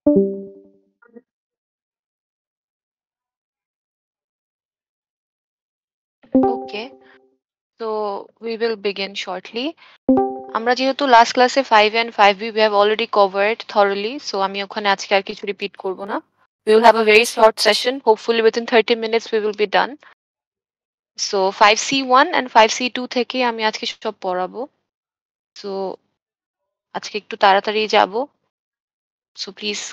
Okay, so we will begin shortly. আমরা যেহেতু last ক্লাসে 5 and 5B we have already covered thoroughly, so আমি ওখানে আজকে আর কিছু রিপিট করব না. We will have a very short session. Hopefully within 30 minutes we will be done. So 5C1 and 5C2 থেকে আমি আজকে সব পড়াবো. So আজকে একটু তাড়াতাড়ি যাব. So please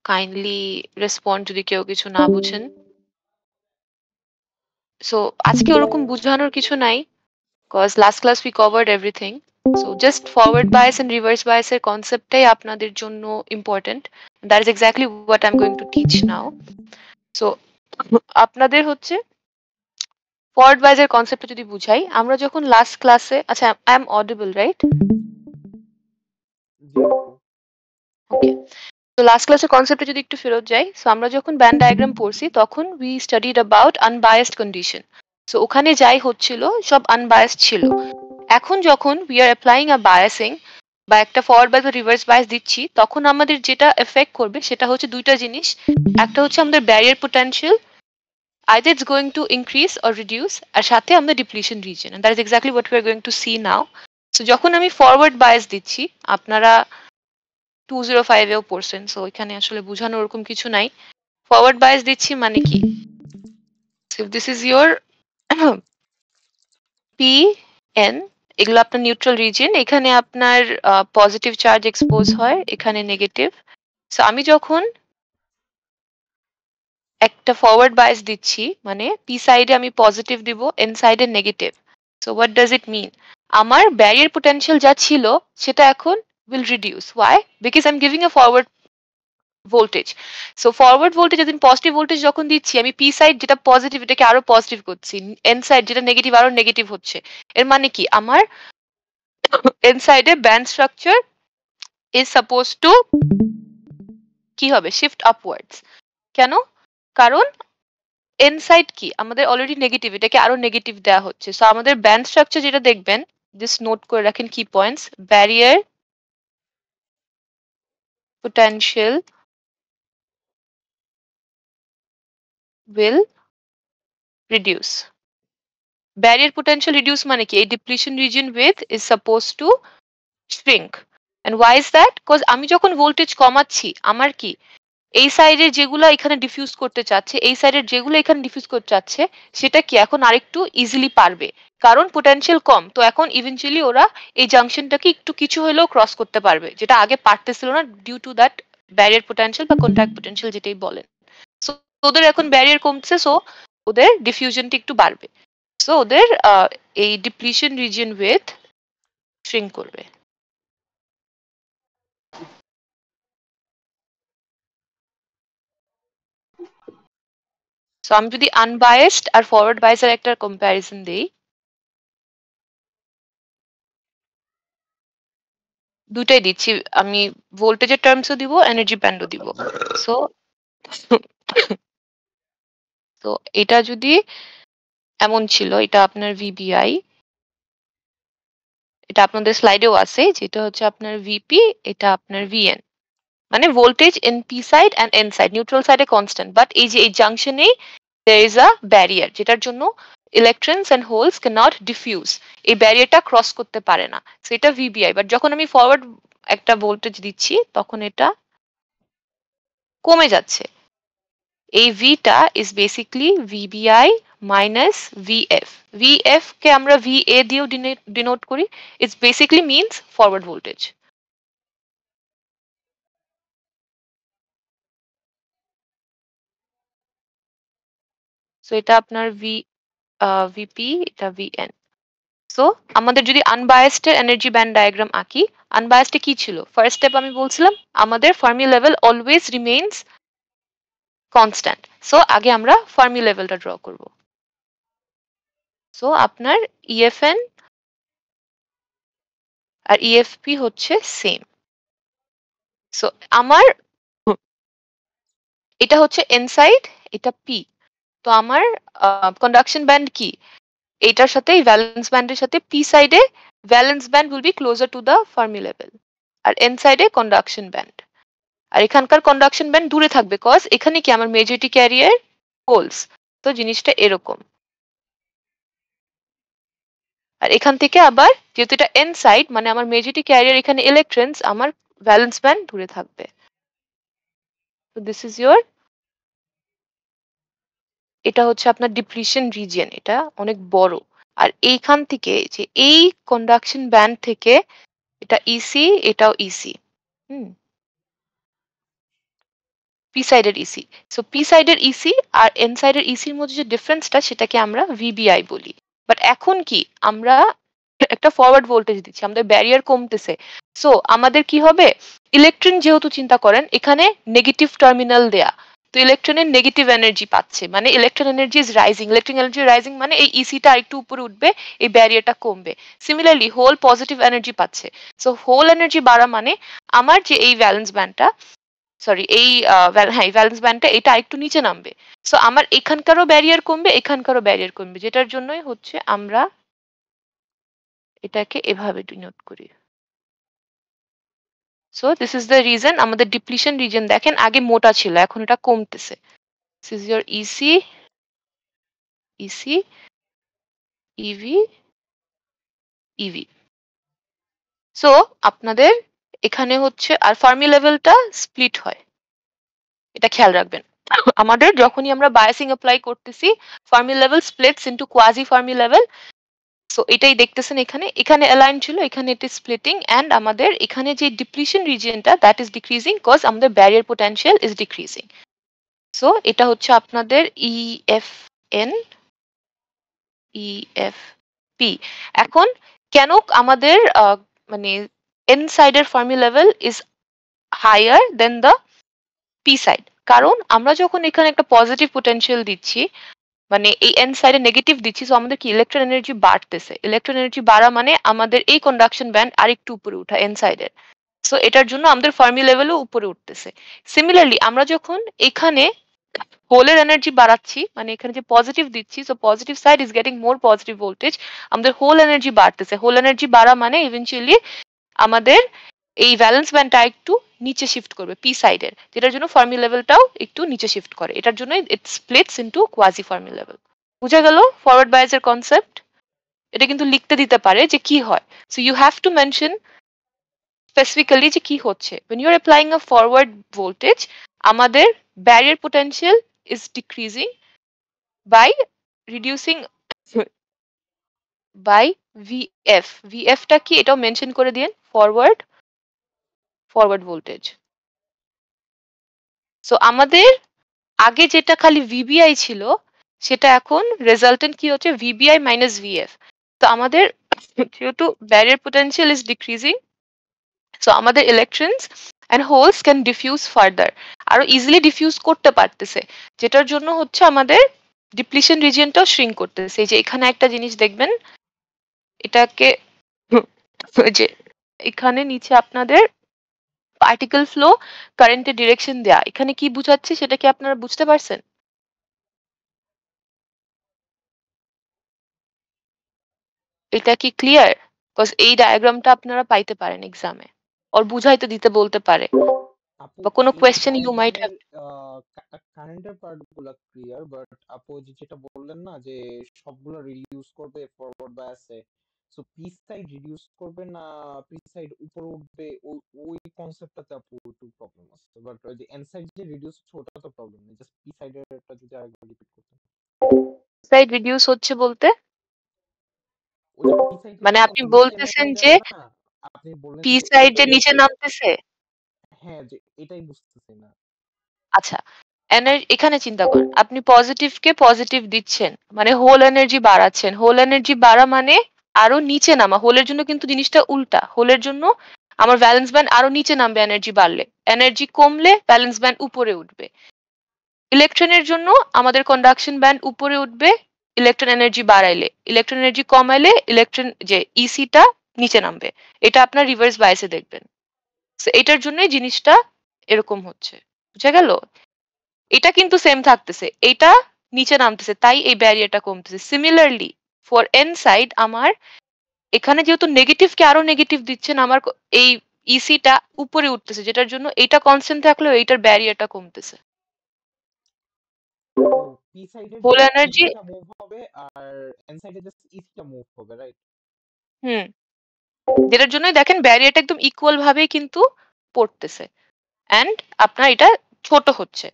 kindly respond যদি কেউ কিছু না বুঝেন. So আজকে ওরকম বুঝানোর কিছু নাই, because last class we covered everything. So just forward bias and reverse bias এর কনসেপ্টটাই আপনাদের জন্য important. That is exactly what I'm going to teach now. So আপনাদের হচ্ছে ফরওয়ার্ড bias এর কনসেপ্টটা যদি বুঝাই, আমরা যখন লাস্ট ক্লাসে, আচ্ছা আই এম অডিবল রাইট? ওকে, তো লাস্ট ক্লাসের কনসেপ্টে যদি একটু ফেরত যাই, সো আমরা যখন ব্যান্ড ডায়াগ্রাম পড়ছি তখন we studied about unbiased condition. So ওখানে যাই হচ্ছিল সব আনবায়াসড ছিল। এখন যখন we are applying a biasing বা একটা ফরওয়ার্ড বায়াস বা রিভার্স বায়াস দিচ্ছি, তখন আমাদের যেটা এফেক্ট করবে সেটা হচ্ছে দুইটা জিনিস। একটা হচ্ছে আমাদের barrier potential, either it's going to increase or reduce, আর সাথে আমাদের depletion reason, and that is exactly what we are going to see now. So যখন আমি ফরওয়ার্ড বায়াস দিচ্ছি, আপনারা 205 এও পড়ছেন, সো এখানে আসলে বোঝানোর ওরকম কিছু নাই। ফরওয়ার্ড বায়াস দিচ্ছি মানে কি? So if this is your PN, এগুলো আপনার নিউট্রাল রিজিয়ন, এখানে আপনার পজিটিভ চার্জ এক্সপোজ হয়, এখানে নেগেটিভ। সো আমি যখন একটা ফরওয়ার্ড বায়াস দিচ্ছি মানে পি সাইডে আমি পজিটিভ দিব, এন সাইডে negative. So what does it mean? আমার ব্যারিয়ার পোটেনশিয়াল যা ছিল সেটা এখন will reduce. Why? Because I'm giving a forward voltage. So forward voltage যেদিন পজিটিভ ভোল্টেজ যখন দিচ্ছি, আমি পি সাইড যেটা পজিটিভ এটাকে আরো পজিটিভ করছি, এন সাইড যেটা নেগেটিভ আরো নেগেটিভ হচ্ছে। এর মানে কি? আমার এন সাইডে band structure is suppose two কি হবে? Shift upwards. কেন? কারণ এন সাইড কি আমাদের অলরেডি নেগেটিভ, এটাকে আরো নেগেটিভ দেওয়া হচ্ছে। সো আমাদের ব্যান্ড স্ট্রাকচার যেটা দেখবেন, জাস্ট নোট করে রাখেন কি points: barrier potential will reduce. Barrier potential reduce মানে কি? এই depletion region width is supposed to shrink. And why is that? Because আমি যখন ভোল্টেজ কমাচ্ছি, আমার কি এই সাইডে যেগুলো এখানে ডিফিউজ করতে চাচ্ছে, এই সাইডের যেগুলো এখানে ডিফিউজ করতে চাচ্ছে, সেটা কি এখন আরেকটু ইজিলি পারবে, কারণ পোটেনশিয়াল কম। তো এখন ইভেনচুয়ালি ওরা এই জাংশনটাকে একটু কিছু হলেও ক্রস করতে পারবে, যেটা আগে পারতেছিল না due to that barrier potential বা কন্ট্যাক্ট পোটেনশিয়াল যেটাই বলেন। সো ওদের এখন ব্যারিয়ার কমছে, সো ওদের ডিফিউশনটা একটু বাড়বে। সো ওদের এই ডিপ্লিশন রিজিয়ন উইথ শ্রিঙ্ক করবে। সো আমি যদি আনবায়াসড আর ফরওয়ার্ড বায়াসের একটা কম্প্যারিজন দেই, দুটাই দিচ্ছি আমি, ভোল্টেজের টার্মসও দিব, এনার্জি ব্যান্ডও দিব। সো তো এটা যদি এমন ছিল, এটা আপনার ভিবিআই, এটা আপনাদের স্লাইডেও আছে, যেটা হচ্ছে আপনার ভিপি, এটা আপনার ভিএন। মানে voltage in P side and N side, neutral সাইডে কনস্ট্যান্ট, বাট এই যে এই জাংশনেই there is a barrier, যেটার জন্য electrons and holes cannot diffuse, এই ব্যারিয়ারটা ক্রস করতে পারে না। সো এটা ভিবিআই। বাট যখন আমি ফরওয়ার্ড একটা ভোল্টেজ দিচ্ছি, তখন এটা কমে যাচ্ছে। এই ভিটা is basically VBI minus VF. VF কে আমরা ভিএ দিয়েও ডিনোট করি, it's basically means forward voltage. So এটা আপনার ভিপি, এটা ভিএন। সো আমাদের যদি আনবায়াসড এর এনার্জি ব্যান্ড ডায়াগ্রাম আঁকি, আনবায়াসড কি ছিল? ফার্স্ট স্টেপ আমি বলছিলাম আমাদের Fermi level always remains constant. So আগে আমরা ফার্মি লেভেলটা ড্র করব। সো আপনার ইএফএন আর ইএফপি হচ্ছে সেম। সো আমার এটা হচ্ছে এন সাইড, এটা পি। তো আমার কন্ডাকশন ব্যান্ড কি? এটার সাথে ভ্যালেন্স ব্যান্ডের সাথে পি সাইডে valence band will be closer to the Fermi level, আর এন সাইডে কন্ডাকশন ব্যান্ড। আর এখানকার কন্ডাকশন ব্যান্ড দূরে থাকবে কজ এখানে কি আমার মেজরিটি ক্যারিয়ার হোলস। তো জিনিসটা এরকম। আর এখান থেকে আবার যেহেতু এটা এন সাইড মানে আমার মেজরিটি ক্যারিয়ার এখানে ইলেকট্রনস, আমার ভ্যালেন্স ব্যান্ড দূরে থাকবে। তো দিস ইজ ইয়োর, এটা হচ্ছে আপনার ডিপ্লিশন রিজিয়ন, এটা অনেক বড়। আর এইখান থেকে যে এই কন্ডাকশন ব্যান্ড থেকে এটা ইসি, এটাও ইসি। হুম, পি সাইডের ইসি। সো পি সাইডের ইসি আর এন সাইডের ইসির মধ্যে যে ডিফারেন্সটা সেটাকে আমরা ভিবিআই বলি। বাট এখন কি আমরা একটা ফরওয়ার্ড ভোল্টেজ দিচ্ছি, আমাদের ব্যারিয়ার কমতেছে। সো আমাদের কি হবে, ইলেকট্রন যেহেতু চিন্তা করেন এখানে নেগেটিভ টার্মিনাল দেয়া, তো ইলেকট্রনের নেগেটিভ এনার্জি পাচ্ছে, মানে electron energy is rising, electric energy rising মানে এই ইসিটা আরেকটু উপরে উঠবে, এই ব্যারিয়ারটা কমবে। সিমিলারলি হোল পজিটিভ এনার্জি পাচ্ছে। সো হোল এনার্জি বাড়া মানে আমার যে এই ভ্যালেন্স ব্যান্ডটা, সরি এই হ্যাঁ ভ্যালেন্স ব্যান্ডটা এটা একটু নিচে নামবে। সো আমার এখানকারও ব্যারিয়ার কমবে, এখানকারও ব্যারিয়ার কমবে, যেটার জন্যই হচ্ছে আমরা এটাকে এভাবে ডিনোট করি। So this is the reason আমাদের ডিপ্লিশন রিজন দেখেন আগে মোটা ছিল, এখন এটা কমতেছে। This is your EC, EC, EV, EV. So আপনাদের এখানে হচ্ছে আর ফার্মি লেভেলটা স্প্লিট হয়, এটা খেয়াল রাখবেন। আমাদের যখনই আমরা বায়াসিং অ্যাপ্লাই করতেছি Fermi level splits into quasi Fermi level. So এটাই দেখতেছেন এখানে, এখানে অ্যালাইন ছিল, এখানে ইট ইজ স্প্লিটিং, এন্ড আমাদের এখানে যে ডিপ্লিশন রিজিয়নটা দ্যাট ইজ ডিক্রিজিং কজ আমাদের barrier potential is decreasing. So এটা হচ্ছে আপনাদের ইএফএন, ইএফপি। এখন কেন আমাদের মানে এন সাইডের Fermi level is higher than the P side, কারণ আমরা যখন এখানে একটা পজিটিভ পোটেনশিয়াল দিচ্ছি মানে এই এন সাইডে নেগেটিভ দিচ্ছি, সো আমাদের কি ইলেকট্রন এনার্জি বাড়তেছে, ইলেকট্রন এনার্জি বাড়া মানে আমাদের এই কন্ডাকশন ব্যান্ড আরেকটু উপরে উঠা এন সাইডের। সো এটার জন্য আমাদের ফার্মি লেভেলও উপরে উঠতেছে। সিমিলারলি আমরা যখন এখানে হোলের এনার্জি বাড়াচ্ছি মানে এখানে যে পজিটিভ দিচ্ছি, so positive side is getting more positive voltage, আমাদের হোল এনার্জি বাড়তেছে, হোল এনার্জি বাড়া মানে ইভেনচুয়ালি আমাদের এই ভ্যালেন্স ব্যান্ডটা একটু নিচে শিফট করবে পি সাইডের, যেটার জন্য ফার্মি লেভেলটাও একটু নিচে শিফট করে, এটার জন্য ইট splits into quasi Fermi level. বুঝা গেল ফরওয়ার্ড বায়াসের কনসেপ্ট? এটা কিন্তু লিখতে দিতে পারে যে কি হয়, so you have to mention specifically যে কি হচ্ছে। when you are applying a forward voltage আমাদের barrier potential is decreasing by reducing by vf, vf টা কি এটাও মেনশন করে দিন, ফরওয়ার্ড ভোল্টেজ। সো আমাদের আগে যেটা খালি ভিবিআই ছিল সেটা এখন রেজাল্টেন্ট কি হচ্ছে ভিবিআই মাইনাস ভিএফ। তো আমাদের যেহেতু barrier potential is decreasing, so আমাদের electrons and holes can diffuse further, আরো ইজিলি ডিফিউজ করতে পারতেছে, যেটার জন্য হচ্ছে আমাদের ডিপ্লিশন রিজিয়নটাও শ্রিঙ্ক করতেছে। এই যে এখানে একটা জিনিস দেখবেন, এটাকে যে এখানে নিচে আপনাদের পার্টিকেল ফ্লো কারেন্টের ডিরেকশন দেয়া, এখানে কি বুঝাচ্ছে সেটা কি আপনারা বুঝতে পারছেন? এটা কি ক্লিয়ার? বিকজ এই ডায়াগ্রামটা আপনারা পাইতে পারেন এক্সামে, ওর বুঝাইতে দিতে বলতে পারে, আপু বা কোনো এই কোয়েশ্চেন ইউ মাইট ডায়াগ্রামের হ্যাভ। কারেন্টের পার্ট গুলা ক্লিয়ার, বাট আপু যে যেটা বললেন না যে সবগুলো রিডিউস করবে ফরওয়ার্ড বায়াসে, সো পি সাইড রিডিউস করবে না পি সাইড উপরে উঠবে, ওই ওই কনসেপ্টটাতে আপু একটু প্রবলেম আছে। বাট ওই যে এন সাইড যে রিডিউস হচ্ছে ওটা তো প্রবলেম নেই, জাস্ট পি সাইডেরটা যদি আরেকবার রিপিট করতেন। সাইড রিডিউস হচ্ছে বলতে ওই যে পি সাইড মানে হচ্ছে আপনি নিচে বলতেছেন নেমে যে যাবে না, আপনি বললেন পি যে সাইড এটা যে নিচে নিচে, নামতেছে। হ্যাঁ যে এটাই বুঝতেছি না। আচ্ছা, এখানে চিন্তা করেন আপনি পজিটিভকে পজিটিভ দিচ্ছেন মানে হোল এনার্জি বাড়াচ্ছেন, হোল এনার্জি বাড়া মানে আরো নিচে নামা, হোলের জন্য কিন্তু জিনিসটা উল্টা, হোলের জন্য আমার ভ্যালেন্স ব্যান্ড আরো নিচে নামবে এনার্জি বাড়লে, এনার্জি কমলে ভ্যালেন্স ব্যান্ড উপরে উঠবে। ইলেকট্রনের জন্য আমাদের কন্ডাকশন ব্যান্ড উপরে উঠবে ইলেকট্রন এনার্জি বাড়াইলে, ইলেকট্রন এনার্জি কমাইলে ইলেকট্রন যে ইসিটা নিচে নামবে। এটা আপনার রিভার্স বায়াসে দেখবেন। So, এটার জন্যই জিনিসটা এরকম হচ্ছে, বুঝা গেল? এটা কিন্তু সেম থাকতেছে, এটা নিচে নামতেছে তাই এই ব্যারিয়ারটা কমতেছে। সিমিলারলি ফর এন সাইড আমার এখানে যেহেতু নেগেটিভকে আরো নেগেটিভ দিচ্ছেন আমার এই ইসিটা উপরে উঠতেছে যেটার জন্য এটা কনস্ট্যান্ট থাকলেও এইটার ব্যারিয়ারটা কমতেছে। ও পি সাইডে হোল জাস্ট এনার্জি ইসিটা মুভ হবে আর এন সাইডে জাস্ট ইসিটা মুভ হবে, রাইট? হুম, যেটার জন্যই দেখেন ব্যারিয়ারটা একদম ইকুয়াল ভাবেই কিন্তু পড়তেছে। অ্যান্ড আপনার এটা ছোট হচ্ছে।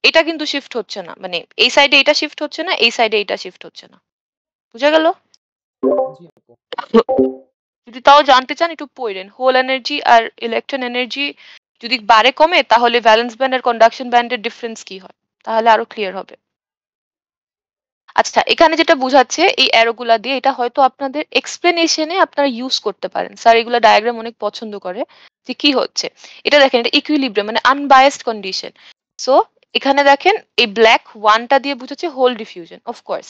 এটা কিন্তু শিফট হচ্ছে না। মানে এই সাইডে এটা শিফট হচ্ছে না, এই সাইডে এটা শিফট হচ্ছে না। বুঝা গেল? জি আপু। যদি তাও জানতে চান একটু পড়েন। হোল এনার্জি আর ইলেকট্রন এনার্জি যদি বাড়ে কমে তাহলে ভ্যালেন্স ব্যান্ড আর কন্ডাকশন ব্যান্ডের ডিফারেন্স কি হয়? তাহলে আরো ক্লিয়ার হবে। আচ্ছা, এখানে যেটা বুঝাচ্ছে এই অ্যারো গুলা দিয়ে এটা হয়তো আপনাদের এক্সপ্লেনেশন এ আপনারা ইউজ করতে পারেন। স্যার এগুলা ডায়াগ্রাম অনেক পছন্দ করে। যে কি হচ্ছে? এটা দেখেন এটা ইকুইলিব্রিয়াম মানে আনবায়াসড কন্ডিশন। সো এখানে দেখেন এই ব্ল্যাক 1 টা দিয়ে বুঝাচ্ছে hole diffusion of course.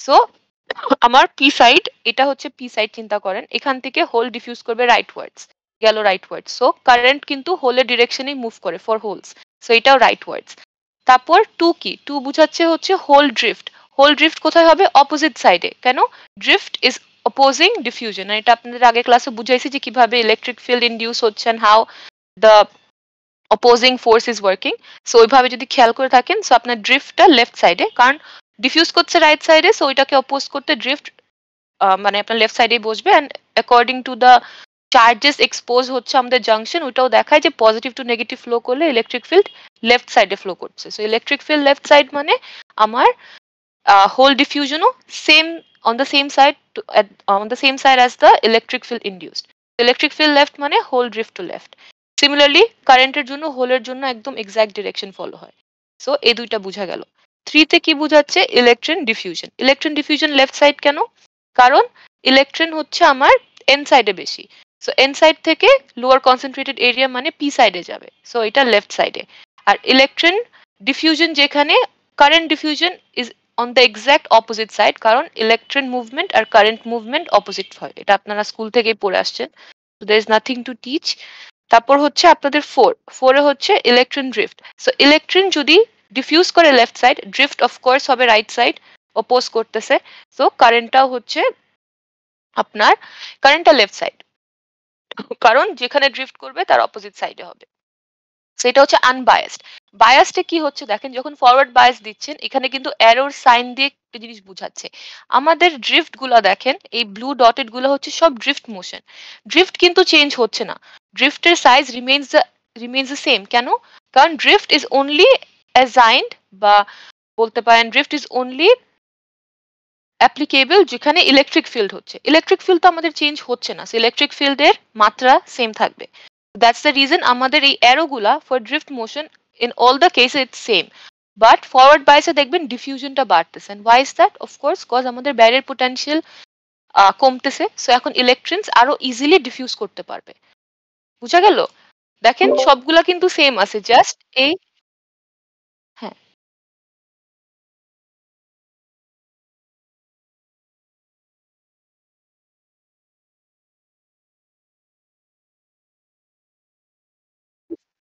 So আমার পি সাইড এটা হচ্ছে পি সাইড চিন্তা করেন। এখান থেকে হোল ডিফিউজ করবে রাইটওয়ার্ডস। গেল রাইটওয়ার্ডস। সো কারেন্ট কিন্তু হোলের ডিরেকশনেই মুভ করে ফর হোলস। সো এটাও রাইটওয়ার্ডস। তারপর 2 কি? 2 বুঝাচ্ছে হচ্ছে হোল ড্রিফট। হোল ড্রিফট কোথায় হবে? অপোজিট সাইডে। কেন? Drift is opposing diffusion. এটা আপনাদের আগের ক্লাসে বুঝাইছি যে কিভাবে ইলেকট্রিক ফিল্ড ইনডিউস হচ্ছে and how the opposing force is working. So ওইভাবে যদি খেয়াল করে থাকেন সো আপনার ড্রিফটটা লেফট সাইডে কারণ ডিফিউজ করছে রাইট সাইডে সো ওইটাকে অপোজ করতে ড্রিফট মানে আপনার লেফট সাইডেই বসবে and according to the charges expose হচ্ছে আমাদের জাংশন ওইটাও দেখায় যে পজিটিভ টু নেগেটিভ ফ্লো করলে ইলেকট্রিক ফিল্ড লেফট সাইডে ফ্লো করছে। So electric field left side মানে আমার whole diffusionও same on the same side on the same side as the electric field induced. Electric field left মানে whole drift to left. Similarly কারেন্টের জন্য হোলের জন্য একদম exact direction follow হয়। So এই দুইটা বোঝা গেল। 3 তে কি বোঝাচ্ছে? Electron diffusion. Electron diffusion left side কেন? কারণ ইলেকট্রন হচ্ছে আমার এন সাইডে বেশি। সো এন সাইড থেকে লোয়ার কনসেন্ট্রেটেড এরিয়া মানে পি সাইডে যাবে। সো এটা লেফট সাইডে। আর ইলেকট্রন ডিফিউশন যেখানে current diffusion is on the exact opposite side কারণ ইলেকট্রন মুভমেন্ট আর কারেন্ট মুভমেন্ট অপোজিট হয়। এটা আপনারা স্কুল থেকেই পড়ে আসছেন। So there is nothing to teach. তারপর হচ্ছে আপনাদের 4 এ হচ্ছে ইলেকট্রন ড্রিফট। সো ইলেকট্রন যদি ডিফিউজ করে লেফট সাইড ড্রিফট অফকোর্স হবে রাইট সাইড অপোজ করতেছে। সো কারেন্টটাও হচ্ছে আপনার কারেন্টটা লেফট সাইড কারণ যেখানে ড্রিফট করবে তার অপোজিট সাইডে হবে। সেটা হচ্ছে আনবায়াসড। বায়াসডে কি হচ্ছে দেখেন যখন ফরওয়ার্ড বায়াস দিচ্ছেন এখানে কিন্তু অ্যারোর সাইন দিয়ে একটা জিনিস বুঝাচ্ছে। আমাদের ড্রিফট গুলো দেখেন এই ব্লু ডটেড গুলো হচ্ছে সব ড্রিফট মোশন। ড্রিফট কিন্তু চেঞ্জ হচ্ছে না। ড্রিফটের সাইজ রিমেইনস দ্য সেম। কেন? কারণ ড্রিফট ইজ অনলি অ্যাসাইন্ড বা বলতে পারেন ড্রিফট ইজ অনলি অ্যাপ্লিকেবল যেখানে ইলেকট্রিক ফিল্ড হচ্ছে। ইলেকট্রিক ফিল্ড তো আমাদের চেঞ্জ হচ্ছে না। ইলেকট্রিক ফিল্ডের মাত্রা সেম থাকবে। দ্যাটস দ্য রিজন আমাদের এই অ্যারোগুলা for drift motion in all the case it's same. But forward বাইসে দেখবেন ডিফিউশনটা বাড়তেছে। Why is that? Of course cause আমাদের ব্যারিয়ার পোটেনশিয়াল কমতেছে। সো এখন ইলেকট্রনস আরো ইজিলি ডিফিউজ করতে পারবে। বুঝা গেল? দেখেন সবগুলা কিন্তু সেম আছে জাস্ট এই হ্যাঁ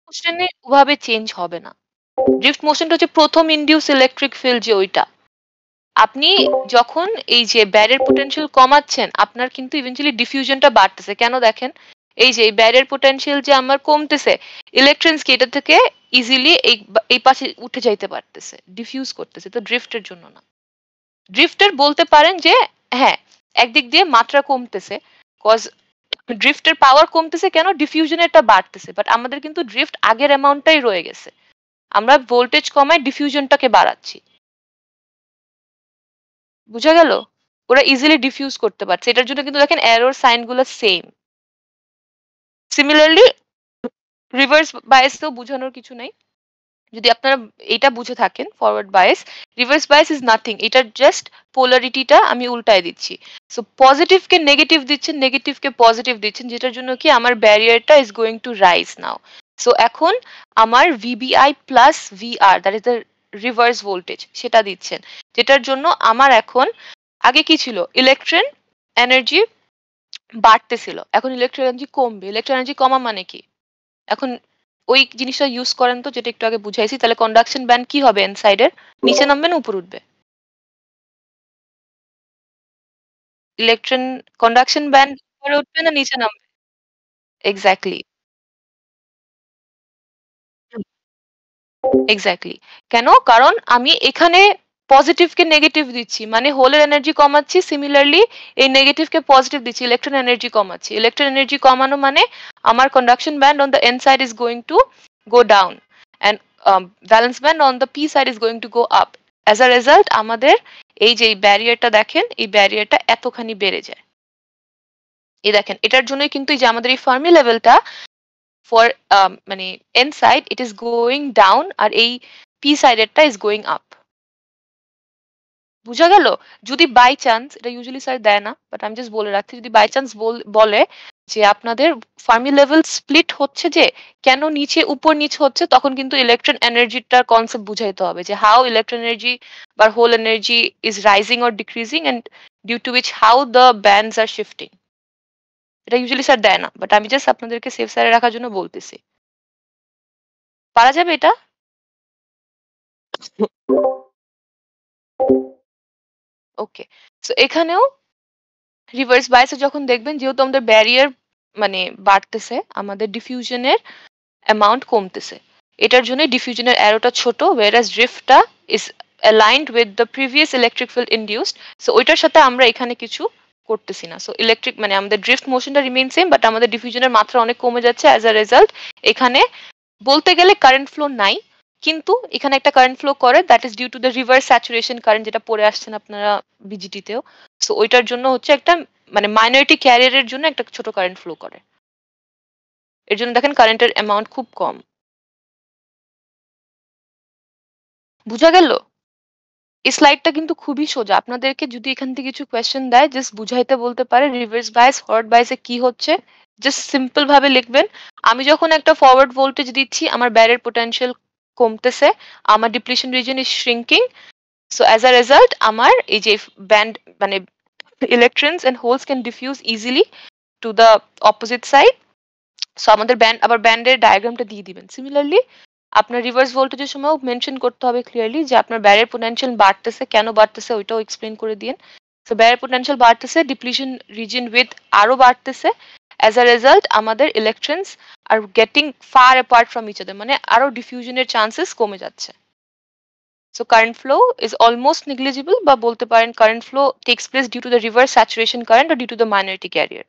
মোশনে ওভাবে চেঞ্জ হবে না। ড্রিফট মোশনটা হচ্ছে প্রথম ইনডিউস ইলেকট্রিক ফিল্ড যে ওইটা। আপনি যখন এই যে ব্যারিয়ার পোটেনশিয়াল কমাচ্ছেন আপনার কিন্তু ইভেন্চুয়ালি ডিফিউশনটা বাড়তেছে। কেন দেখেন? এই যে ব্যারিয়ার পোটেনশিয়াল যে আমার কমতেছে ইলেকট্রনস কি এটা থেকে ইজিলি এই পাশে উঠে যাইতে পারতেছে ডিফিউজ করতেছে তো ড্রিফটের জন্য না। ড্রিফটের বলতে পারেন যে হ্যাঁ একদিক দিয়ে মাত্রা কমতেছে কজ ড্রিফটের পাওয়ার কমতেছে কেন ডিফিউশনেরটা বাড়তেছে বাট আমাদের কিন্তু ড্রিফট আগের অ্যামাউন্টটাই রয়ে গেছে। আমরা ভোল্টেজ কমায় ডিফিউশনটাকে বাড়াচ্ছি। বুঝা গেল? ওরা ইজিলি ডিফিউজ করতে পারছে। এটার জন্য কিন্তু দেখেন এরর সাইন গুলো সেম। সিমিলারলি রিভার্স বায়াসেও বুঝানোর কিছু নাই। যদি আপনারা এটা বুঝে থাকেন forward bias, reverse bias is nothing. এটার জাস্ট পোলারিটিটা আমি উল্টায় দিচ্ছি। সো পজিটিভকে নেগেটিভ দিচ্ছেন, নেগেটিভকে পজিটিভ দিচ্ছেন যেটার জন্য কি আমার ব্যারিয়ারটা is going to rise now. So এখন আমার VBI plus VR that is the reverse voltage সেটা দিচ্ছেন। যেটার জন্য আমার এখন আগে কি ছিল? ইলেকট্রন এনার্জি বাড়তেছিল। এখন ইলেকট্রন এনার্জি কমবে। ইলেকট্রন এনার্জি কমা মানে কি? এখন ওই জিনিসটা ইউজ করেন তো যেটা একটু আগে বুঝাইছি তাহলে কন্ডাকশন ব্যান্ড কি হবে এন সাইডের? নিচে নামবে না উপর উঠবে? ইলেকট্রন কন্ডাকশন ব্যান্ড উপরে উঠবে না নিচে নামবে? এক্স্যাক্টলি। এক্স্যাক্টলি। কেন? কারণ আমি এখানে পজিটিভকে নেগেটিভ দিচ্ছি। মানে হোলের এনার্জি কমাচ্ছি, সিমিলারলি এই নেগেটিভকে পজিটিভ দিচ্ছি, ইলেকট্রন এনার্জি কমাচ্ছি। ইলেকট্রন এনার্জি কমানো মানে আমার conduction band on the N side is going to go down and valence band on the P side is going to go up. As a result আমাদের এই যে এই ব্যারিয়ারটা দেখেন, এই ব্যারিয়ারটা এতখানি বেড়ে যায়। এই দেখেন, এটার জন্যই কিন্তু এই যে আমাদের এই ফার্মি লেভেলটা ফর মানে N side it is going down আর এই পি সাইডেরটা ইজ গোয়িং আপ। বুঝা গেল? যদি বাই চান্স, এটা ইউজুয়ালি স্যার দেয় না, বাট আমি জাস্ট বলে রাখছি, যদি বাই চান্স বলে যে আপনাদের ফার্মি লেভেল স্প্লিট হচ্ছে, যে কেন নিচে উপর নিচ হচ্ছে, তখন কিন্তু ইলেকট্রন এনার্জিটার কনসেপ্ট বুঝাইতে হবে যে হাউ ইলেকট্রন এনার্জি বা hole energy is rising or decreasing and due to which how the bands are shifting. এটা ইউজুয়ালি স্যার দেয় না, বাট আমি জাস্ট আপনাদেরকে সেফ সাইডে রাখার জন্য বলতেছি। পারা যাবে এটা? ওকে। সো এখানেও রিভার্স বায়াসে যখন দেখবেন, যেহেতু আমাদের ব্যারিয়ার মানে বাড়তেছে, আমাদের ডিফিউশনের অ্যামাউন্ট কমতেছে। এটার জন্য ডিফিউশনের অ্যারোটা ছোট, whereas ড্রিফটটা is aligned with the previous electric field induced. So ওইটার সাথে আমরা এখানে কিছু করতেছি না। সো ইলেকট্রিক মানে আমাদের ড্রিফট মোশনটা রিমেইন সেম, বাট আমাদের ডিফিউশনের মাত্রা অনেক কমে যাচ্ছে। অ্যাজ আ রেজাল্ট এখানে বলতে গেলে কারেন্ট ফ্লো নাই, কিন্তু এখানে একটা কারেন্ট ফ্লো করে, that is due to the reverse saturation current, যেটা পড়ে আসছেন আপনারা বিজিটিতেও। সো ওইটার জন্য হচ্ছে একটা মানে মাইনরিটি ক্যারিয়ারের জন্য একটা ছোট কারেন্ট ফ্লো করে। এর জন্য দেখেন কারেন্টের অ্যামাউন্ট খুব কম। বুঝা গেল? এই স্লাইডটা কিন্তু খুবই সোজা। আপনাদেরকে যদি এখান থেকে কিছু কোয়েশ্চেন দেয়, জাস্ট বুঝাইতে বলতে পারে রিভার্স বায়াস, ফরওয়ার্ড বায়াসে কি হচ্ছে, জাস্ট সিম্পল ভাবে লিখবেন। আমি যখন একটা ফরওয়ার্ড ভোল্টেজ দিচ্ছি, আমার ব্যারিয়ার পোটেনশিয়াল কমতেছে, আমার depletion region is shrinking. So as a result আমার এই যে ব্যান্ড মানে electrons and holes can diffuse easily to the opposite side. So আমাদের ব্যান্ড, আবার ব্যান্ডের ডায়াগ্রামটা দিয়ে দিবেন। সিমিলারলি আপনার রিভার্স ভোল্টেজের সময়ও মেনশন করতে হবে ক্লিয়ারলি যে আপনার ব্যারিয়ার পোটেনশিয়াল বাড়তেছে, কেন বাড়তেছে ওইটাও এক্সপ্লেন করে দিন। সো ব্যারিয়ার পোটেনশিয়াল বাড়তেছে, ডিপ্লিশন রিজন উইথ আরো বাড়তেছে। অ্যাজ আ রেজাল্ট আমাদের electrons are getting far apart from each other, মানে আরো ডিফিউশনের চান্সেস কমে যাচ্ছে। So current flow is almost negligible, বা বলতে পারেন current flow takes place due to the reverse saturation current আর due to the minority carrier.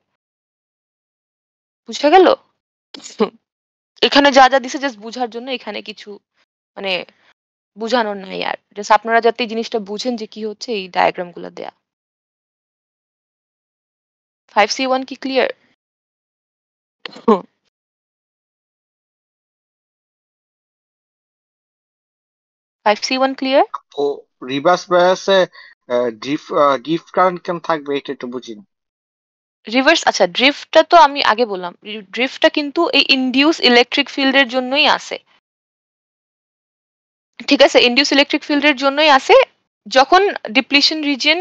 বুঝা গেল? এখানে যা যা দিছে জাস্ট বুঝার জন্য, এখানে কিছু মানে বুঝানোর নাই আর। জাস্ট আপনারা যাতে এই জিনিসটা বুঝেন যে কি হচ্ছে, এই ডায়াগ্রাম গুলো দেয়া। 5C1 কি ক্লিয়ার? 5C1 clear? ও রিভার্স বায়াসে ড্রিফট কারেন্ট কেন থাকবে এটা একটু বুঝি না। রিভার্স, আচ্ছা ড্রিফটটা তো আমি আগে বললাম, ড্রিফটটা কিন্তু এই ইনডিউস ইলেকট্রিক ফিল্ডের জন্যই আসে। ঠিক আছে, ইনডিউস ইলেকট্রিক ফিল্ডের জন্যই আসে। যখন ডিপ্লিশন রিজিয়ন,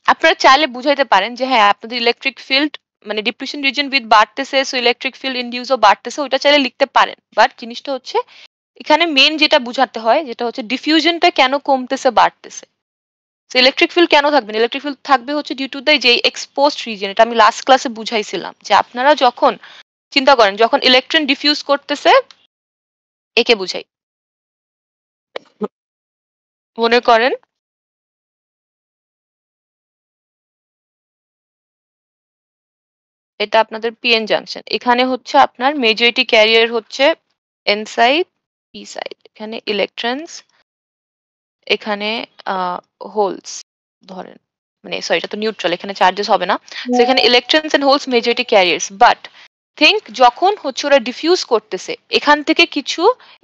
আপনারা চাইলে বুঝাইতে পারেন যে হ্যাঁ আপনাদের ইলেকট্রিক ফিল্ড মানে ডিপ্লিশন রিজিয়ন উইথ বাড়তেছে, সো ইলেকট্রিক ফিল্ড ইনডিউসও বাড়তেছে, ওইটা চাইলে লিখতে পারেন। বাট জিনিসটা হচ্ছে এখানে মেন যেটা বুঝাতে হয়, যেটা হচ্ছে ডিফিউশনটা কেন কমতেছে বাড়তেছে। ইলেকট্রিক ফিল্ড কেন থাকবে না? ইলেকট্রিক ফিল্ড থাকবে হচ্ছে ডিউ টু দ্য যে এক্সপোজড রিজন। এটা আমি লাস্ট ক্লাসে বুঝাইছিলাম যে আপনারা যখন চিন্তা করেন, যখন ইলেকট্রন ডিফিউজ করতেছে, একে বুঝাই, মনে করেন এটা আপনাদের পিএন জাংশন, এখানে হচ্ছে আপনার মেজরিটি ক্যারিয়ার হচ্ছে এন সাইড, পি সাইড, এখানে ইলেকট্রনস, এখানে হোলস ধরেন, মানে সরি এটা তো নিউট্রাল, এখানে চার্জেস হবে না। তো এখানে electrons and holes majority carriers, but think যখন হচ্ছে ওরা ডিফিউজ করতেছে, এখান থেকে কিছু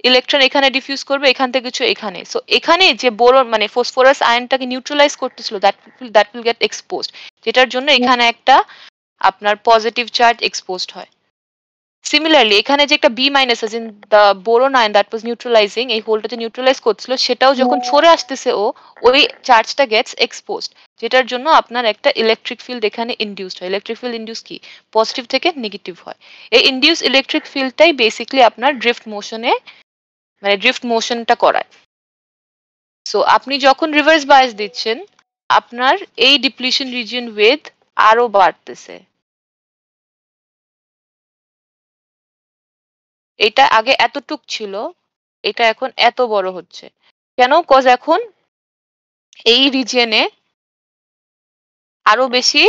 ইলেকট্রন এখানে ডিফিউজ করবে, এখান থেকে কিছু এখানে। সো এখানে যে বোরন মানে ফসফরাস আয়নটাকে নিউট্রালাইজ করতেছিল, দ্যাট উইল গেট এক্সপোজড, যেটার জন্য এখানে একটা আপনার পজিটিভ চার্জ এক্সপোজড হয়। সিমিলারলি এখানে যে একটা বি মাইনাস আছে, the boron ion that was neutralising, এই হোলটা যে নিউট্রালাইজ করছিল, সেটাও যখন সরে আসতেছে ওই চার্জটা গেটস এক্সপোজড, যেটার জন্য আপনার একটা ইলেকট্রিক ফিল্ড এখানে ইনডিউসড হয়। ইলেকট্রিক ফিল্ড ইনডিউস কি? পজিটিভ থেকে নেগেটিভ হয়। এই ইনডিউস ইলেকট্রিক ফিল্ডটাই বেসিক্যালি আপনার ড্রিফট মোশনে মানে ড্রিফট মোশনটা করায়। সো আপনি যখন রিভার্স বায়াস দিচ্ছেন, আপনার এই ডিপ্লিশন রিজিয়ন উইথ আরো বাড়তেছে। এটা আগে এতটুক ছিল, এটা এখন এত বড় হচ্ছে কেন? কজ এখন এই রিজিয়নে আরো বেশি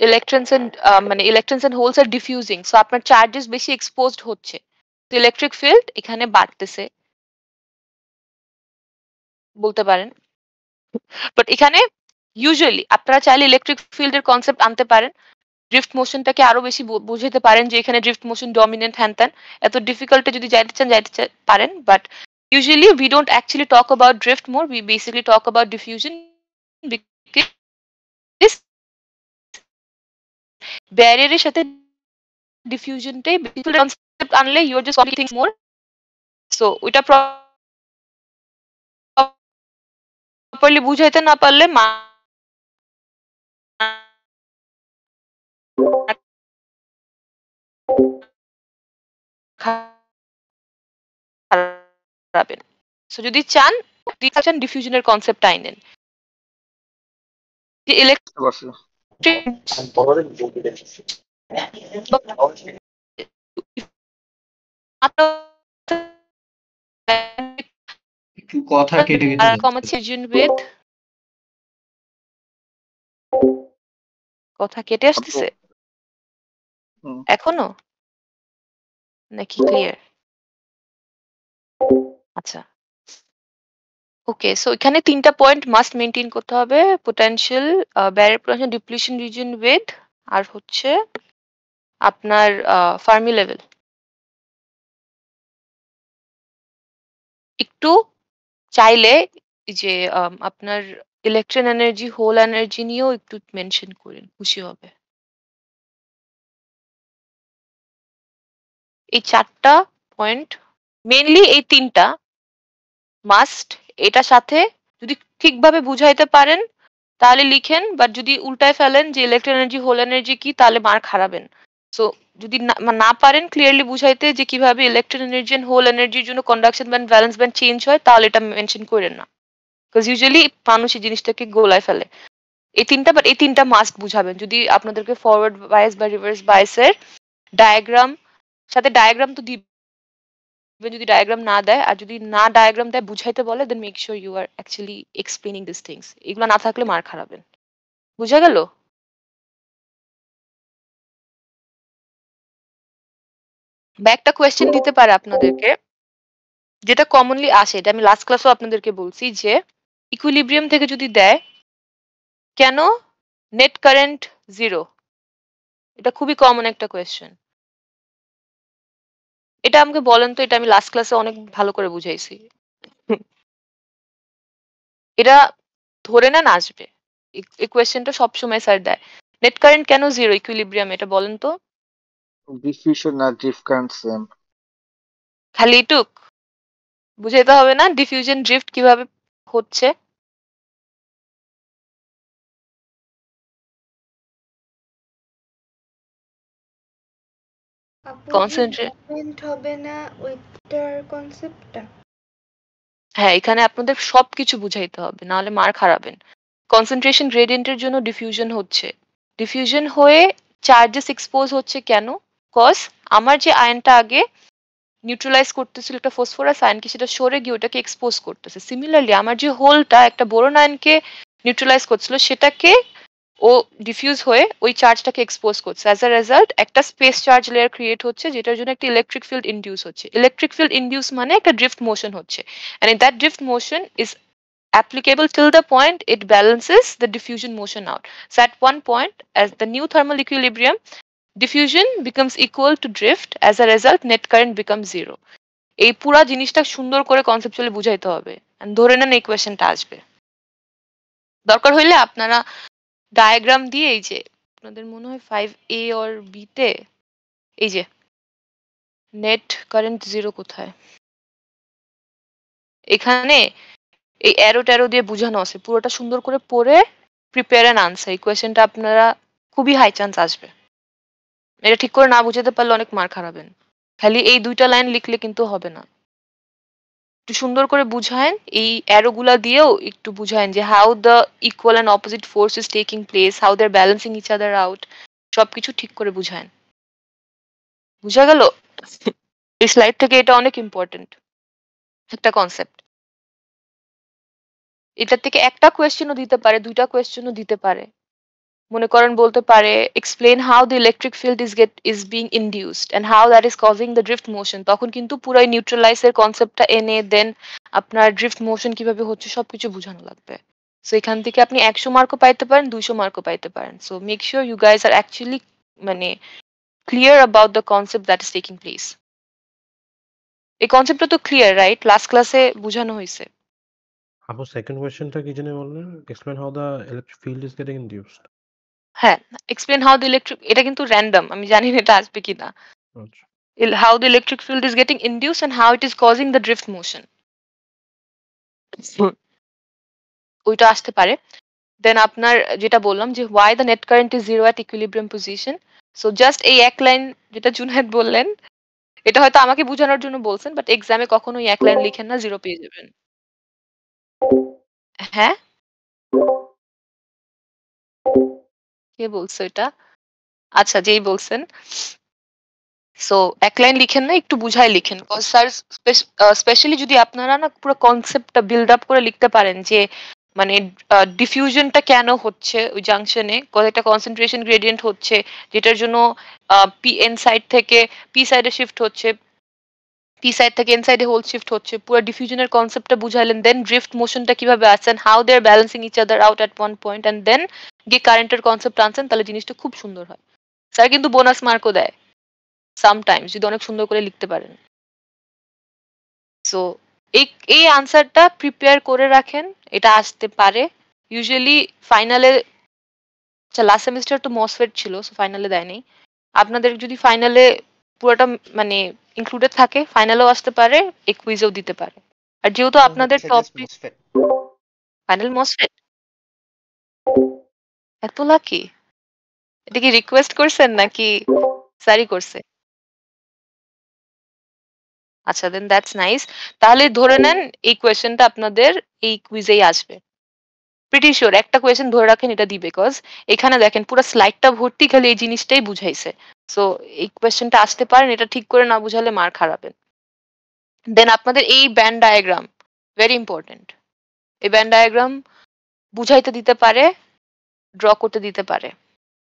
ইলেকট্রনস এন্ড মানে ইলেকট্রনস এন্ড হোলস আর ডিফিউজিং, সো আপনার চার্জেস বেশি এক্সপোজড হচ্ছে, তো ইলেকট্রিক ফিল্ড এখানে বাড়তেছে বলতে পারেন। বাট এখানে ইউজুয়ালি আপনারা চাইলে ইলেকট্রিক ফিল্ডের কনসেপ্ট আনতে পারেন, ড্রিফট মোশনটাকে আরো বেশি বুঝাতে পারেন যে এখানে ড্রিফট মোশন ডমিনেন্ট হ্যান ত্যান, এত ডিফিকাল্টে যদি যাইতে পারেন। But usually we don't actually talk about drift more, we basically talk about diffusion because ব্যারিয়ারের সাথে ডিফিউশনটাই কনসেপ্ট আনলে you are just complicating things more, so ওইটা প্রপারলি বুঝাইতে না পারলে খারাপের। সো যদি চান ডিফিউশনের কনসেপ্ট আইনেন যে একটু কথা কেটে কেটে যাচ্ছে। কথা কেটে আসতেছে এখনো নাকি ক্লিয়ার? আচ্ছা, ওকে। সো এখানে তিনটা পয়েন্ট মাস্ট মেনটেন করতে হবে, potential, barrier potential depletion region with, আর হচ্ছে আপনার ফার্মি লেভেল। একটু চাইলে যে আপনার ইলেকট্রন এনার্জি, হোল এনার্জি নিয়েও একটু মেনশন করেন, খুশি হবে। এই চারটা পয়েন্ট মেইনলি, এই তিনটা মাস্ট, এটার সাথে যদি ঠিকভাবে বুঝাইতে পারেন তাহলে লিখেন, বাট যদি উল্টায় ফেলেন যে ইলেকট্রন এনার্জি, হোল এনার্জি কি, তাহলে মার্ক হারাবেন। সো যদি না পারেন ক্লিয়ারলি বুঝাইতে যে কিভাবে ইলেকট্রন এনার্জি এন্ড হোল এনার্জির জন্য conduction band, valence band change হয়, তাহলে এটা মেনশন করেন না, বিকজ ইউজুয়ালি মানুষ এই জিনিসটাকে গোলায় ফেলে। এই তিনটা, বাট এই তিনটা মাস্ট বুঝাবেন। যদি আপনাদেরকে ফরওয়ার্ড বায়াস বা রিভার্স বায়াসের ডায়াগ্রাম সাথে ডায়াগ্রাম তো দিবেন, যদি ডায়াগ্রাম না দেয়, আর যদি না ডায়াগ্রাম দেয় বুঝাইতে বলে, then make sure you are actually explaining this things. এগুলো না থাকলে মার্ক হারাবেন। বুঝা গেল? বা একটা কোয়েশ্চেন দিতে পারে আপনাদেরকে, যেটা কমনলি আসে, এটা আমি লাস্ট ক্লাসও আপনাদেরকে বলছি, যে ইকুইলিব্রিয়াম থেকে যদি দেয় কেন নেট কারেন্ট জিরো, এটা খুবই কমন একটা কোয়েশ্চেন। এটা আমাকে বলেন তো, এটা আমি লাস্ট ক্লাসে অনেক ভালো করে বুঝাইছি। এটা ধরে নেন আসবে, এই কোয়েশ্চেনটা সবসময় স্যার দেয়, নেট কারেন্ট কেন জিরো ইকুইলিব্রিয়াম, এটা বলেন তো। ডিফিউশন আর ড্রিফট কারেন্ট সেম। খালি এটুক বুঝাইতে হবে না ডিফিউশন ড্রিফট কিভাবে হচ্ছে? কনসেন্ট্রেট, হবে না ওইটার কনসেপ্টটা। হ্যাঁ, এখানে আপনাদের সবকিছু বুঝাইতে হবে, নাহলে মার্ক হারাবেন। কনসেন্ট্রেশন গ্রেডিয়েন্টের জন্য ডিফিউশন হচ্ছে, ডিফিউশন হয়ে চার্জেস এক্সপোজ হচ্ছে কেন? কজ আমার যে আয়নটা আগে নিউট্রালাইজ করতেছিল একটা ফসফরাস আয়নকে, সেটা সরে গিয়ে ওটাকে এক্সপোজ করতেছে। সিমিলারলি আমার যে হোলটা একটা বোরন আয়নকে নিউট্রালাইজ করছিল, সেটাকে ও ডিফিউজ হয়ে ওই চার্জটাকে এক্সপোজ করছে। অ্যাজ আ রেজাল্ট একটা স্পেস চার্জ লেয়ার ক্রিয়েট হচ্ছে, যেটার জন্য একটা ইলেকট্রিক ফিল্ড ইনডিউস হচ্ছে। ইলেকট্রিক ফিল্ড ইনডিউস মানে একটা ড্রিফট মোশন হচ্ছে, and in that drift motion is applicable till the point it balances the diffusion motion out. So at one point, as the new thermal equilibrium, diffusion becomes equal to drift. As a result, net current becomes zero. এই পুরা জিনিসটা সুন্দর করে conceptually বুঝাইতে হবে, and ধরে নেন এই কোয়েশ্চেনটা আসবে। দরকার হইলে আপনারা ডায়াগ্রাম দিয়ে, এই যে আপনাদের মনে হয় 5A or B তে, এই যে নেট কারেন্ট জিরো কোথায়, এখানে এই অ্যারো ট্যারো দিয়ে বুঝানো আছে, পুরোটা সুন্দর করে পড়ে প্রিপেয়ার অ্যান আনসার। এই কোয়েশ্চেনটা আপনারা খুবই হাই চান্স আসবে। এটা ঠিক করে না বুঝাতে পারলে অনেক মার্ক হারাবেন। খালি এই দুইটা লাইন লিখলে কিন্তু হবে না, একটু সুন্দর করে বুঝায়েন, এই অ্যারোগুলা দিয়েও একটু বুঝায়েন যে how the equal and opposite force is taking place, how they are balancing each other out, সবকিছু ঠিক করে বুঝায়েন। বুঝা গেল? এই স্লাইড থেকে এটা অনেক ইম্পর্টেন্ট একটা কনসেপ্ট। এটা থেকে একটা কোয়েশ্চেনও দিতে পারে, দুইটা কোয়েশ্চেনও দিতে পারে। মনে করেন বলতে পারে explain how the electric field is being induced and how that is causing the drift motion. তখন কিন্তু পুরো নিউট্রালাইজের কনসেপ্টটা এনে দেন আপনার ড্রিফট মোশন কিভাবে হচ্ছে সবকিছু বোঝানো লাগবে। সো এখান থেকে আপনি 100 মার্কও পাইতে পারেন, 200 মার্কও পাইতে পারেন। So make sure you guys are actually মানে clear about the concept that is taking place. এই কনসেপ্টটা তো ক্লিয়ার, রাইট? লাস্ট ক্লাসে বোঝানো হয়েছে। আপু সেকেন্ড কোয়েশ্চেনটা কি জানি বললেন? Explain how the electric field is getting induced. হ্যাঁ, এক্সপ্লেন হাউ দ্য ইলেকট্রিক, এটা কিন্তু র্যান্ডম, আমি জানি না এটা আসবে কিনা। আচ্ছা How the electric field is getting induced and how it is causing the drift motion. ওইটা আসতে পারে। দেন আপনার যেটা বললাম যে why the net current is zero at equilibrium position. So just এই এক লাইন যেটা জুনায়েদ বললেন, এটা হয়তো আমাকে বোঝানোর জন্য বলছেন, বাট এক্সামে কখনোই এক লাইন লিখেন না, 0 পেয়ে যাবেন। হ্যাঁ, কে বলছো এটা? আচ্ছা, যেই বলছেন। সো এক লাইন লিখেন না, একটু বুঝাই লিখেন। স্যার স্পেশালি যদি আপনারা না পুরো কনসেপ্টটা বিল্ড আপ করে লিখতে পারেন যে মানে ডিফিউশনটা কেন হচ্ছে ওই জাংশনে, কতটা কনসেন্ট্রেশন গ্রেডিয়েন্ট হচ্ছে যেটার জন্য পি এন সাইড থেকে পি সাইডে শিফট হচ্ছে, পি সাইড থেকে এন সাইডে হোল শিফট হচ্ছে, পুরো ডিফিউশনের কনসেপ্টটা বুঝাইলেন, দেন ড্রিফট মোশনটা কিভাবে আসছেন, how they are balancing each other out at one point, and then গিয়ে কারেন্টের কনসেপ্ট আনছেন, তাহলে জিনিসটা খুব সুন্দর হয়। স্যার কিন্তু বোনাস মার্কও দেয় সামটাইমস যদি অনেক সুন্দর করে লিখতে পারেন। সো এই আনসারটা প্রিপেয়ার করে রাখেন, এটা আসতে পারে ইউজুয়ালি ফাইনালে। লাস্ট সেমিস্টার তো মসফেট ছিল, সো ফাইনালে দেয়নি। আপনাদের যদি ফাইনালে পুরোটা মানে ইনক্লুডেড থাকে, ফাইনালেও আসতে পারে, এই কুইজেও দিতে পারে। আর যেহেতু আপনাদের টপিক ফাইনাল মসফেট, এত লাকি! এটা কি রিকোয়েস্ট করছেন নাকি স্যারই করছে? আচ্ছা, দেন দ্যাটস নাইস। তাহলে ধরে নেন এই কোয়েশ্চেনটা আপনাদের এই কুইজেই আসবে। প্রিটি শিওর একটা কোয়েশ্চেন ধরে রাখেন এটা দিবে, বিকজ এখানে দেখেন পুরো স্লাইডটা ভর্তি খালি এই জিনিসটাই বুঝাইছে। সো এই কোয়েশ্চেনটা আসতে পারেন, এটা ঠিক করে না বুঝালে মার খারাপেন। দেন আপনাদের এই ব্যান্ড ডায়াগ্রাম ভেরি ইম্পর্টেন্ট। এই ব্যান্ড ডায়াগ্রাম বুঝাইতে দিতে পারে, ড্র করতে দিতে পারে।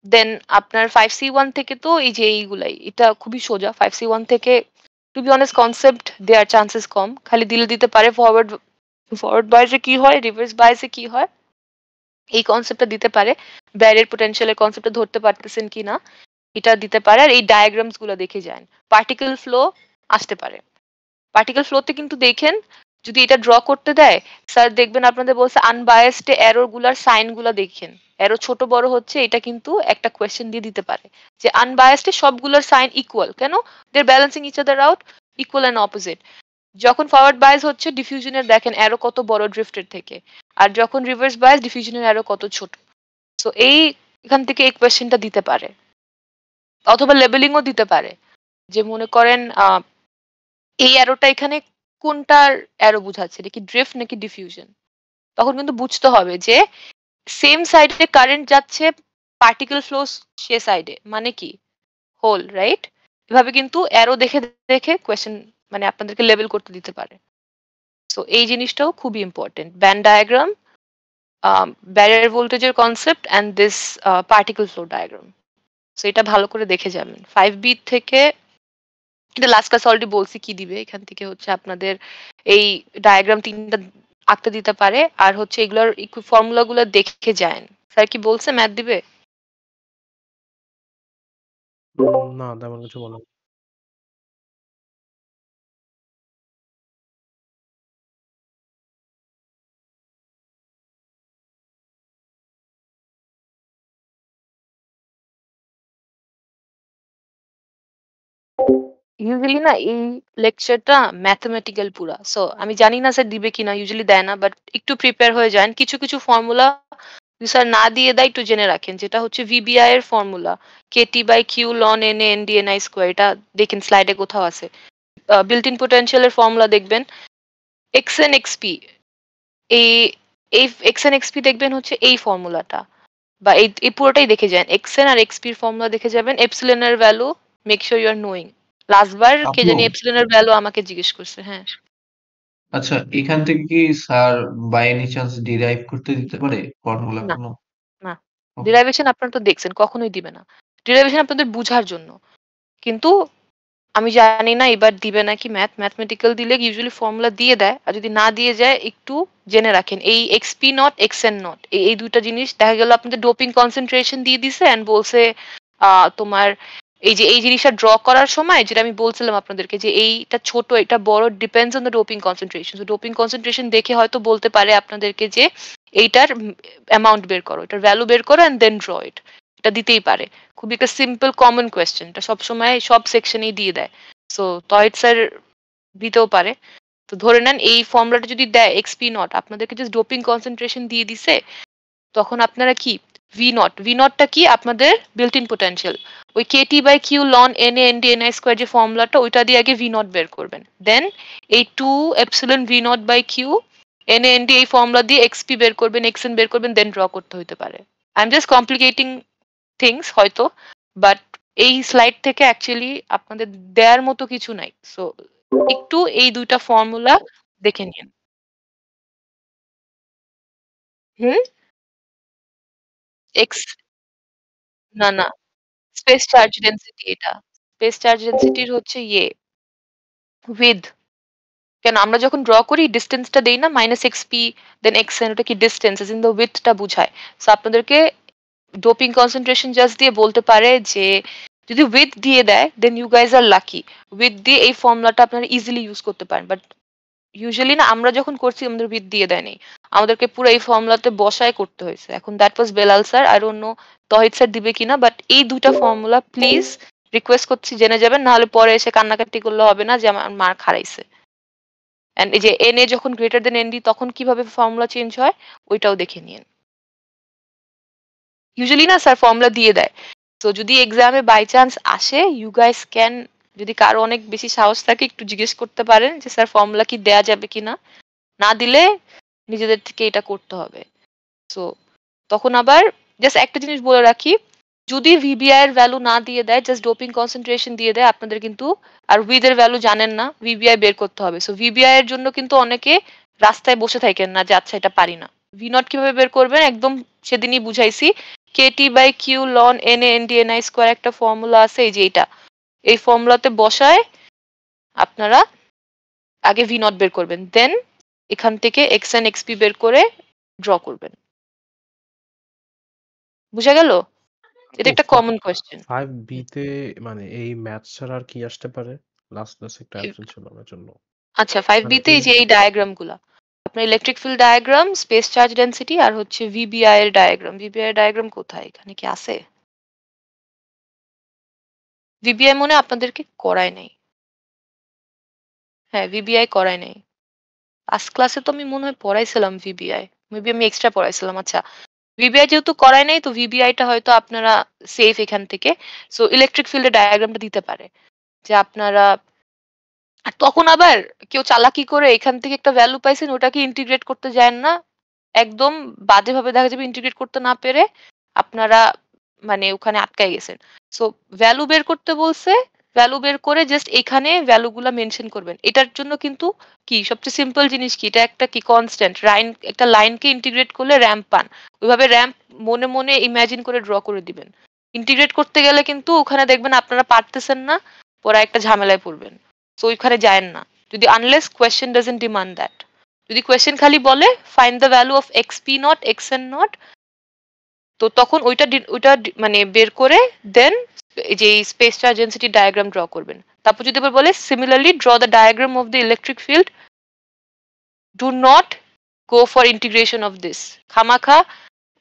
দেন আপনার 5C1 থেকে তো এই যে এইগুলাই, এটা খুবই সোজা। 5C1 থেকে টু বি অনেস্ট কনসেপ্ট দেওয়ার চান্সেস কম, খালি দিলে দিতে পারে ফরওয়ার্ড বায়াসে কি হয়, রিভার্স বায়াসে কি হয়, এই কনসেপ্টটা দিতে পারে। ব্যারিয়ার পোটেনশিয়ালের কনসেপ্টটা ধরতে পারতেছেন কিনা এটা দিতে পারে। আর এই ডায়াগ্রামস গুলো দেখে যান। পার্টিকেল ফ্লো আসতে পারে। পার্টিকেল ফ্লোতে কিন্তু দেখেন যদি এটা ড্র করতে দেয়, স্যার দেখবেন আপনাদের বলছে আনবায়াসড এরর গুলার সাইন গুলা দেখেন, এরো ছোট বড় হচ্ছে, এটা কিন্তু একটা কোয়েশ্চেন দিয়ে দিতে পারে যে আনবায়াসড সবগুলোর সাইন ইকুয়াল, কেন they are balancing each other out, equal and opposite. যখন ফরওয়ার্ড বায়াস হচ্ছে ডিফিউশনের দেখেন এরো কত বড় ড্রিফটের থেকে, আর যখন রিভার্স বায়াস ডিফিউশনের এরো কত ছোট। সো এই এখান থেকে এই কোয়েশ্চেনটা দিতে পারে, অথবা লেবেলিংও দিতে পারে যে মনে করেন এই অ্যারোটা এখানে কোনটার অ্যারো বোঝাচ্ছে, এটা কি ড্রিফট নাকি ডিফিউশন। তখন কিন্তু বুঝতে হবে যে সেম সাইডে কারেন্ট যাচ্ছে, পার্টিকেল ফ্লো সে সাইডে, মানে কি হোল, রাইট? এভাবে কিন্তু অ্যারো দেখে দেখে কোয়েশ্চেন মানে আপনাদেরকে লেবেল করতে দিতে পারে। সো এই জিনিসটাও খুবই ইম্পর্টেন্ট। ব্যান্ড ডায়াগ্রাম, ব্যারিয়ার ভোল্টেজের concept and this particle flow diagram. So এটা ভালো করে দেখে যাবেন। 5B থেকে এটা লাস্ট ক্লাস অলরেডি বলছি কি দিবে। এখান থেকে হচ্ছে আপনাদের এই ডায়াগ্রাম 3টা আঁকতে দিতে পারে, আর হচ্ছে এগুলোর ফর্মুলা গুলো দেখে যান। স্যার কি বলছে ম্যাথ দিবে? না, তেমন কিছু বলেন। ইউজুয়ালি না এই লেকচারটা ম্যাথমেটিক্যাল পুরা। সো আমি জানি না স্যার দিবে কিনা, ইউজুয়ালি দেয় না, বাট একটু প্রিপেয়ার হয়ে যান। কিছু কিছু ফর্মুলা স্যার না দিয়ে দেয় একটু জেনে রাখেন, যেটা হচ্ছে ভিবিআই এর formula KT/Q ln NA NDNI square, এটা দেখেন স্লাইডে কোথাও আছে। বিল্ট ইন পোটেনশিয়ালের ফর্মুলা দেখবেন xn xp, এই এই xn xp দেখবেন হচ্ছে এই ফর্মুলাটা, বা এই পুরোটাই দেখে যান। xn আর xp এর ফর্মুলা দেখে যাবেন। এপসিলন এর value make sure you are knowing, লাস্টবার কে আপু জানি এপসিলনের ভ্যালু আমাকে জিজ্ঞেস করছে। হ্যাঁ, আচ্ছা, এখান থেকে কি sir by any chance derive করতে দিতে পারে ফর্মুলা না কোনো? না, ওকে। ডিরাইভেশন আপনারা তো দেখছেন, কখনোই দিবে না। ডিরাইভেশন আপনাদের বুঝার জন্য। কিন্তু আমি জানি না এবার দিবে নাকি ম্যাথমেটিক্যাল দিলে ইউজুয়ালি ফর্মুলা দিয়ে দেয়, আর যদি না দিয়ে যায় একটু জেনে রাখেন এই এক্সপি নট এক্সএন নট এই দুইটা জিনিস দেখা গেল আপনাদের ডোপিং কনসেন্ট্রেশন দিয়ে দিছে এন্ড বলছে তোমার এই যে এই জিনিসটা ড্র করার সময় যেটা আমি বলছিলাম আপনাদেরকে যে এইটা ছোট এটা বড় depends on the doping concentration. Doping concentration দেখে হয়তো বলতে পারে আপনাদেরকে যে এইটার অ্যামাউন্ট বের করো, এটার ভ্যালু বের করো এন্ড দেন ড্র ইট। এটা দিতেই পারে। খুবই একটা সিম্পল কমন কোয়েশ্চেন, এটা সবসময় সব সেকশনেই দিয়ে দেয়। সো তহিদ স্যার দিতেও পারে। তো ধরে নেন এই ফর্মুলাটা যদি দেয় এক্সপি নট, আপনাদেরকে জাস্ট ডোপিং কনসেন্ট্রেশন দিয়ে দিছে, তখন আপনারা কি ভি নটটা কি আপনাদের বিল্ট ইন পোটেনশিয়াল, ওই K T by Q ln N N D N I square যে ফর্মুলাটা ওইটা দিয়ে আগে ভি নট বের করবেন, দেন এই two epsilon V naught by Q N N D এই ফর্মুলা দিয়ে এক্সপি বের করবেন, এক্সএন বের করবেন, দেন ড্র করতে হইতে পারে। I am just complicating things হয়তো, বাট এই স্লাইড থেকে অ্যাকচুয়ালি আপনাদের দেয়ার মতো কিছু নাই। সো একটু এই দুইটা ফর্মুলা দেখে নিন। হুম, এক্স না না, স্পেস চার্জ ডেনসিটি এটা। স্পেস চার্জ ডেনসিটির হচ্ছে ইয়ে উইথ, কেন আমরা যখন ড্র করি ডিস্টেন্সটা দেই না minus X P then X N, ওটা কি ডিস্টেন্স ইন দ্য উইথটা বুঝায়। সো আপনাদেরকে ডোপিং কনসেন্ট্রেশন জাস্ট দিয়ে বলতে পারে যে যদি উইথ দিয়ে দেয় then you guys are lucky, width দিয়ে এই ফর্মুলাটা আপনারা ইজিলি ইউজ করতে পারেন। বাট ইউজুয়ালি না আমরা যখন করছি আমাদের উইথ দিয়ে দেয়নি, আমাদেরকে পুরো এই ফর্মুলাতে বসায় করতে হয়েছে। এখন that was Belal sir, I don't know Tohid sir দিবে কিনা, বাট এই দুটা ফর্মুলা প্লিজ রিকোয়েস্ট করছি জেনে যাবেন, নাহলে পরে এসে কান্নাকাটি করলে হবে না যে আমার মার খারাইছে। এন্ড এই যে এন এ যখন গ্রেটার দেন এন ডি তখন কিভাবে ফর্মুলা চেঞ্জ হয় ওইটাও দেখে নিন। ইউজুয়ালি না স্যার ফর্মুলা দিয়ে দেয়। তো যদি এক্সামে বাই চান্স আসে ইউ গাইস ক্যান, যদি কারো অনেক বেশি সাহস থাকে একটু জিজ্ঞেস করতে পারেন যে স্যার ফর্মুলা কি দেয়া যাবে কিনা, না দিলে নিজেদের থেকে এটা করতে হবে। সো তখন আবার জাস্ট একটা জিনিস বলে রাখি, যদি ভিবিআই এর ভ্যালু না দিয়ে দেয় জাস্ট ডোপিং কনসেন্ট্রেশন দিয়ে দেয় আপনাদের কিন্তু, আর উইথ এর ভ্যালু জানেন না ভিবিআই বের করতে হবে। সো ভিবিআই এর জন্য কিন্তু অনেকে রাস্তায় বসে থাকেন না যে আচ্ছা এটা পারি না। ভি নট কিভাবে বের করবেন একদম সেদিনই বুঝাইছি, KT by Q ln N N D N I square একটা ফর্মুলা আছে এই যে এইটা, এই ফর্মুলাতে বসায় আপনারা আগে ভি নট বের করবেন, দেন এখান থেকে এক্স এন এক্সপি বের করে ড্র করবেন। বুঝা গেল? এটা একটা কমন কোয়েশ্চেন। 5B তে মানে এই ম্যাথস ছাড়া আর কি আসতে পারে? লাস্ট ক্লাসে একটা অ্যাবসেন্ট ছিল আমার জন্য। আচ্ছা 5B মানে তে এই যে এই ডায়াগ্রাম গুলা আপনার electric field diagram, space charge density আর হচ্ছে ভিবিআই এর ডায়াগ্রাম। ভিবিআই এর ডায়াগ্রাম কোথায়, এখানে কি আছে? ভিবিআই মনে হয় আপনাদেরকে করায় নাই। হ্যাঁ ভিবিআই করায় নাই। লাস্ট ক্লাসে তো আমি মনে হয় পড়াইছিলাম ভিবিআই, মেবি আমি এক্সট্রা পড়াইছিলাম। আচ্ছা ভিবিআই যেহেতু করায় নাই তো ভিবিআইটা হয়তো আপনারা সেফ এখান থেকে। সো ইলেকট্রিক ফিল্ডের ডায়াগ্রামটা দিতে পারে যে আপনারা, আর তখন আবার কেউ চালাকি করে এখান থেকে একটা ভ্যালু পাইছেন ওটাকে ইন্টিগ্রেট করতে যান না, একদম বাজেভাবে দেখা যাবে ইন্টিগ্রেট করতে না পেরে আপনারা মানে ওখানে আটকায় গেছেন। সো ভ্যালু বের করতে বলছে, ভ্যালু বের করে জাস্ট এখানে ভ্যালুগুলা মেনশন করবেন। এটার জন্য কিন্তু কি সবচেয়ে সিম্পল জিনিস কি, এটা একটা কি কনস্ট্যান্ট লাইন, একটা লাইনকে ইন্টিগ্রেট করলে র্যাম্প পান, ওইভাবে র্যাম্প মনে মনে ইমাজিন করে ড্র করে দিবেন। ইন্টিগ্রেট করতে গেলে কিন্তু ওখানে দেখবেন আপনারা পারতেছেন না, পরে একটা ঝামেলায় পড়বেন। সো ওইখানে যায়েন না যদি unless question doesn't demand that. যদি কোয়েশ্চেন খালি বলে find the value of X P not X N not, তো তখন ওইটা মানে বের করে দেন যে space charge density diagram draw করবেন। তারপর যদি আবার বলে similarly draw the diagram of the electric field, do not go for integration of this. খামাখা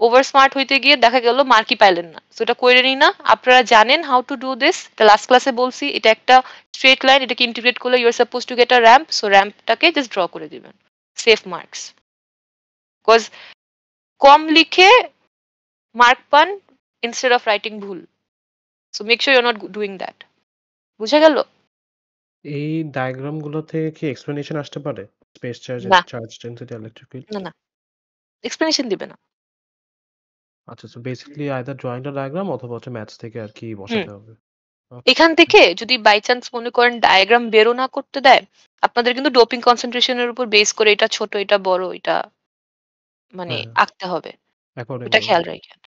ওভার স্মার্ট হইতে গিয়ে দেখা গেল মার্কই পাইলেন না, তো এটা করে নিই না। আপনারা জানেন হাউ টু ডু দিস, এটা লাস্ট ক্লাসে বলছি, এটা একটা স্ট্রেট লাইন, এটাকে ইন্টিগ্রেট করলে you are suppose to get a ramp, so র্যাম্পটাকে জাস্ট ড্র করে দিবেন, সেফ মার্কস। বিকজ কম লিখে মার্ক পান ইনস্টেড অফ রাইটিং ভুল। So make sure you are not doing that. বুঝা গেল? এই ডায়াগ্রাম গুলো থেকে কি এক্সপ্লেনেশন আসতে পারে? স্পেস চার্জ না চার্জ ডেনসিটি ইলেকট্রিক ফিল্ড। না না, এক্সপ্লেনেশন দিবে না। আচ্ছা so basically either drawing the diagram অথবা হচ্ছে ম্যাথস থেকে আর কি হুম, বসাতে হবে। এখান থেকে যদি বাই চান্স মনে করেন ডায়াগ্রাম বেরো না করতে দেয়, আপনাদের কিন্তু ডোপিং কনসেন্ট্রেশনের উপর বেস করে এটা ছোট, এটা বড়, এটা মানে হ্যাঁ, আঁকতে হবে। এটা অ্যাকর্ডিংলি। খেয়াল রাখেন।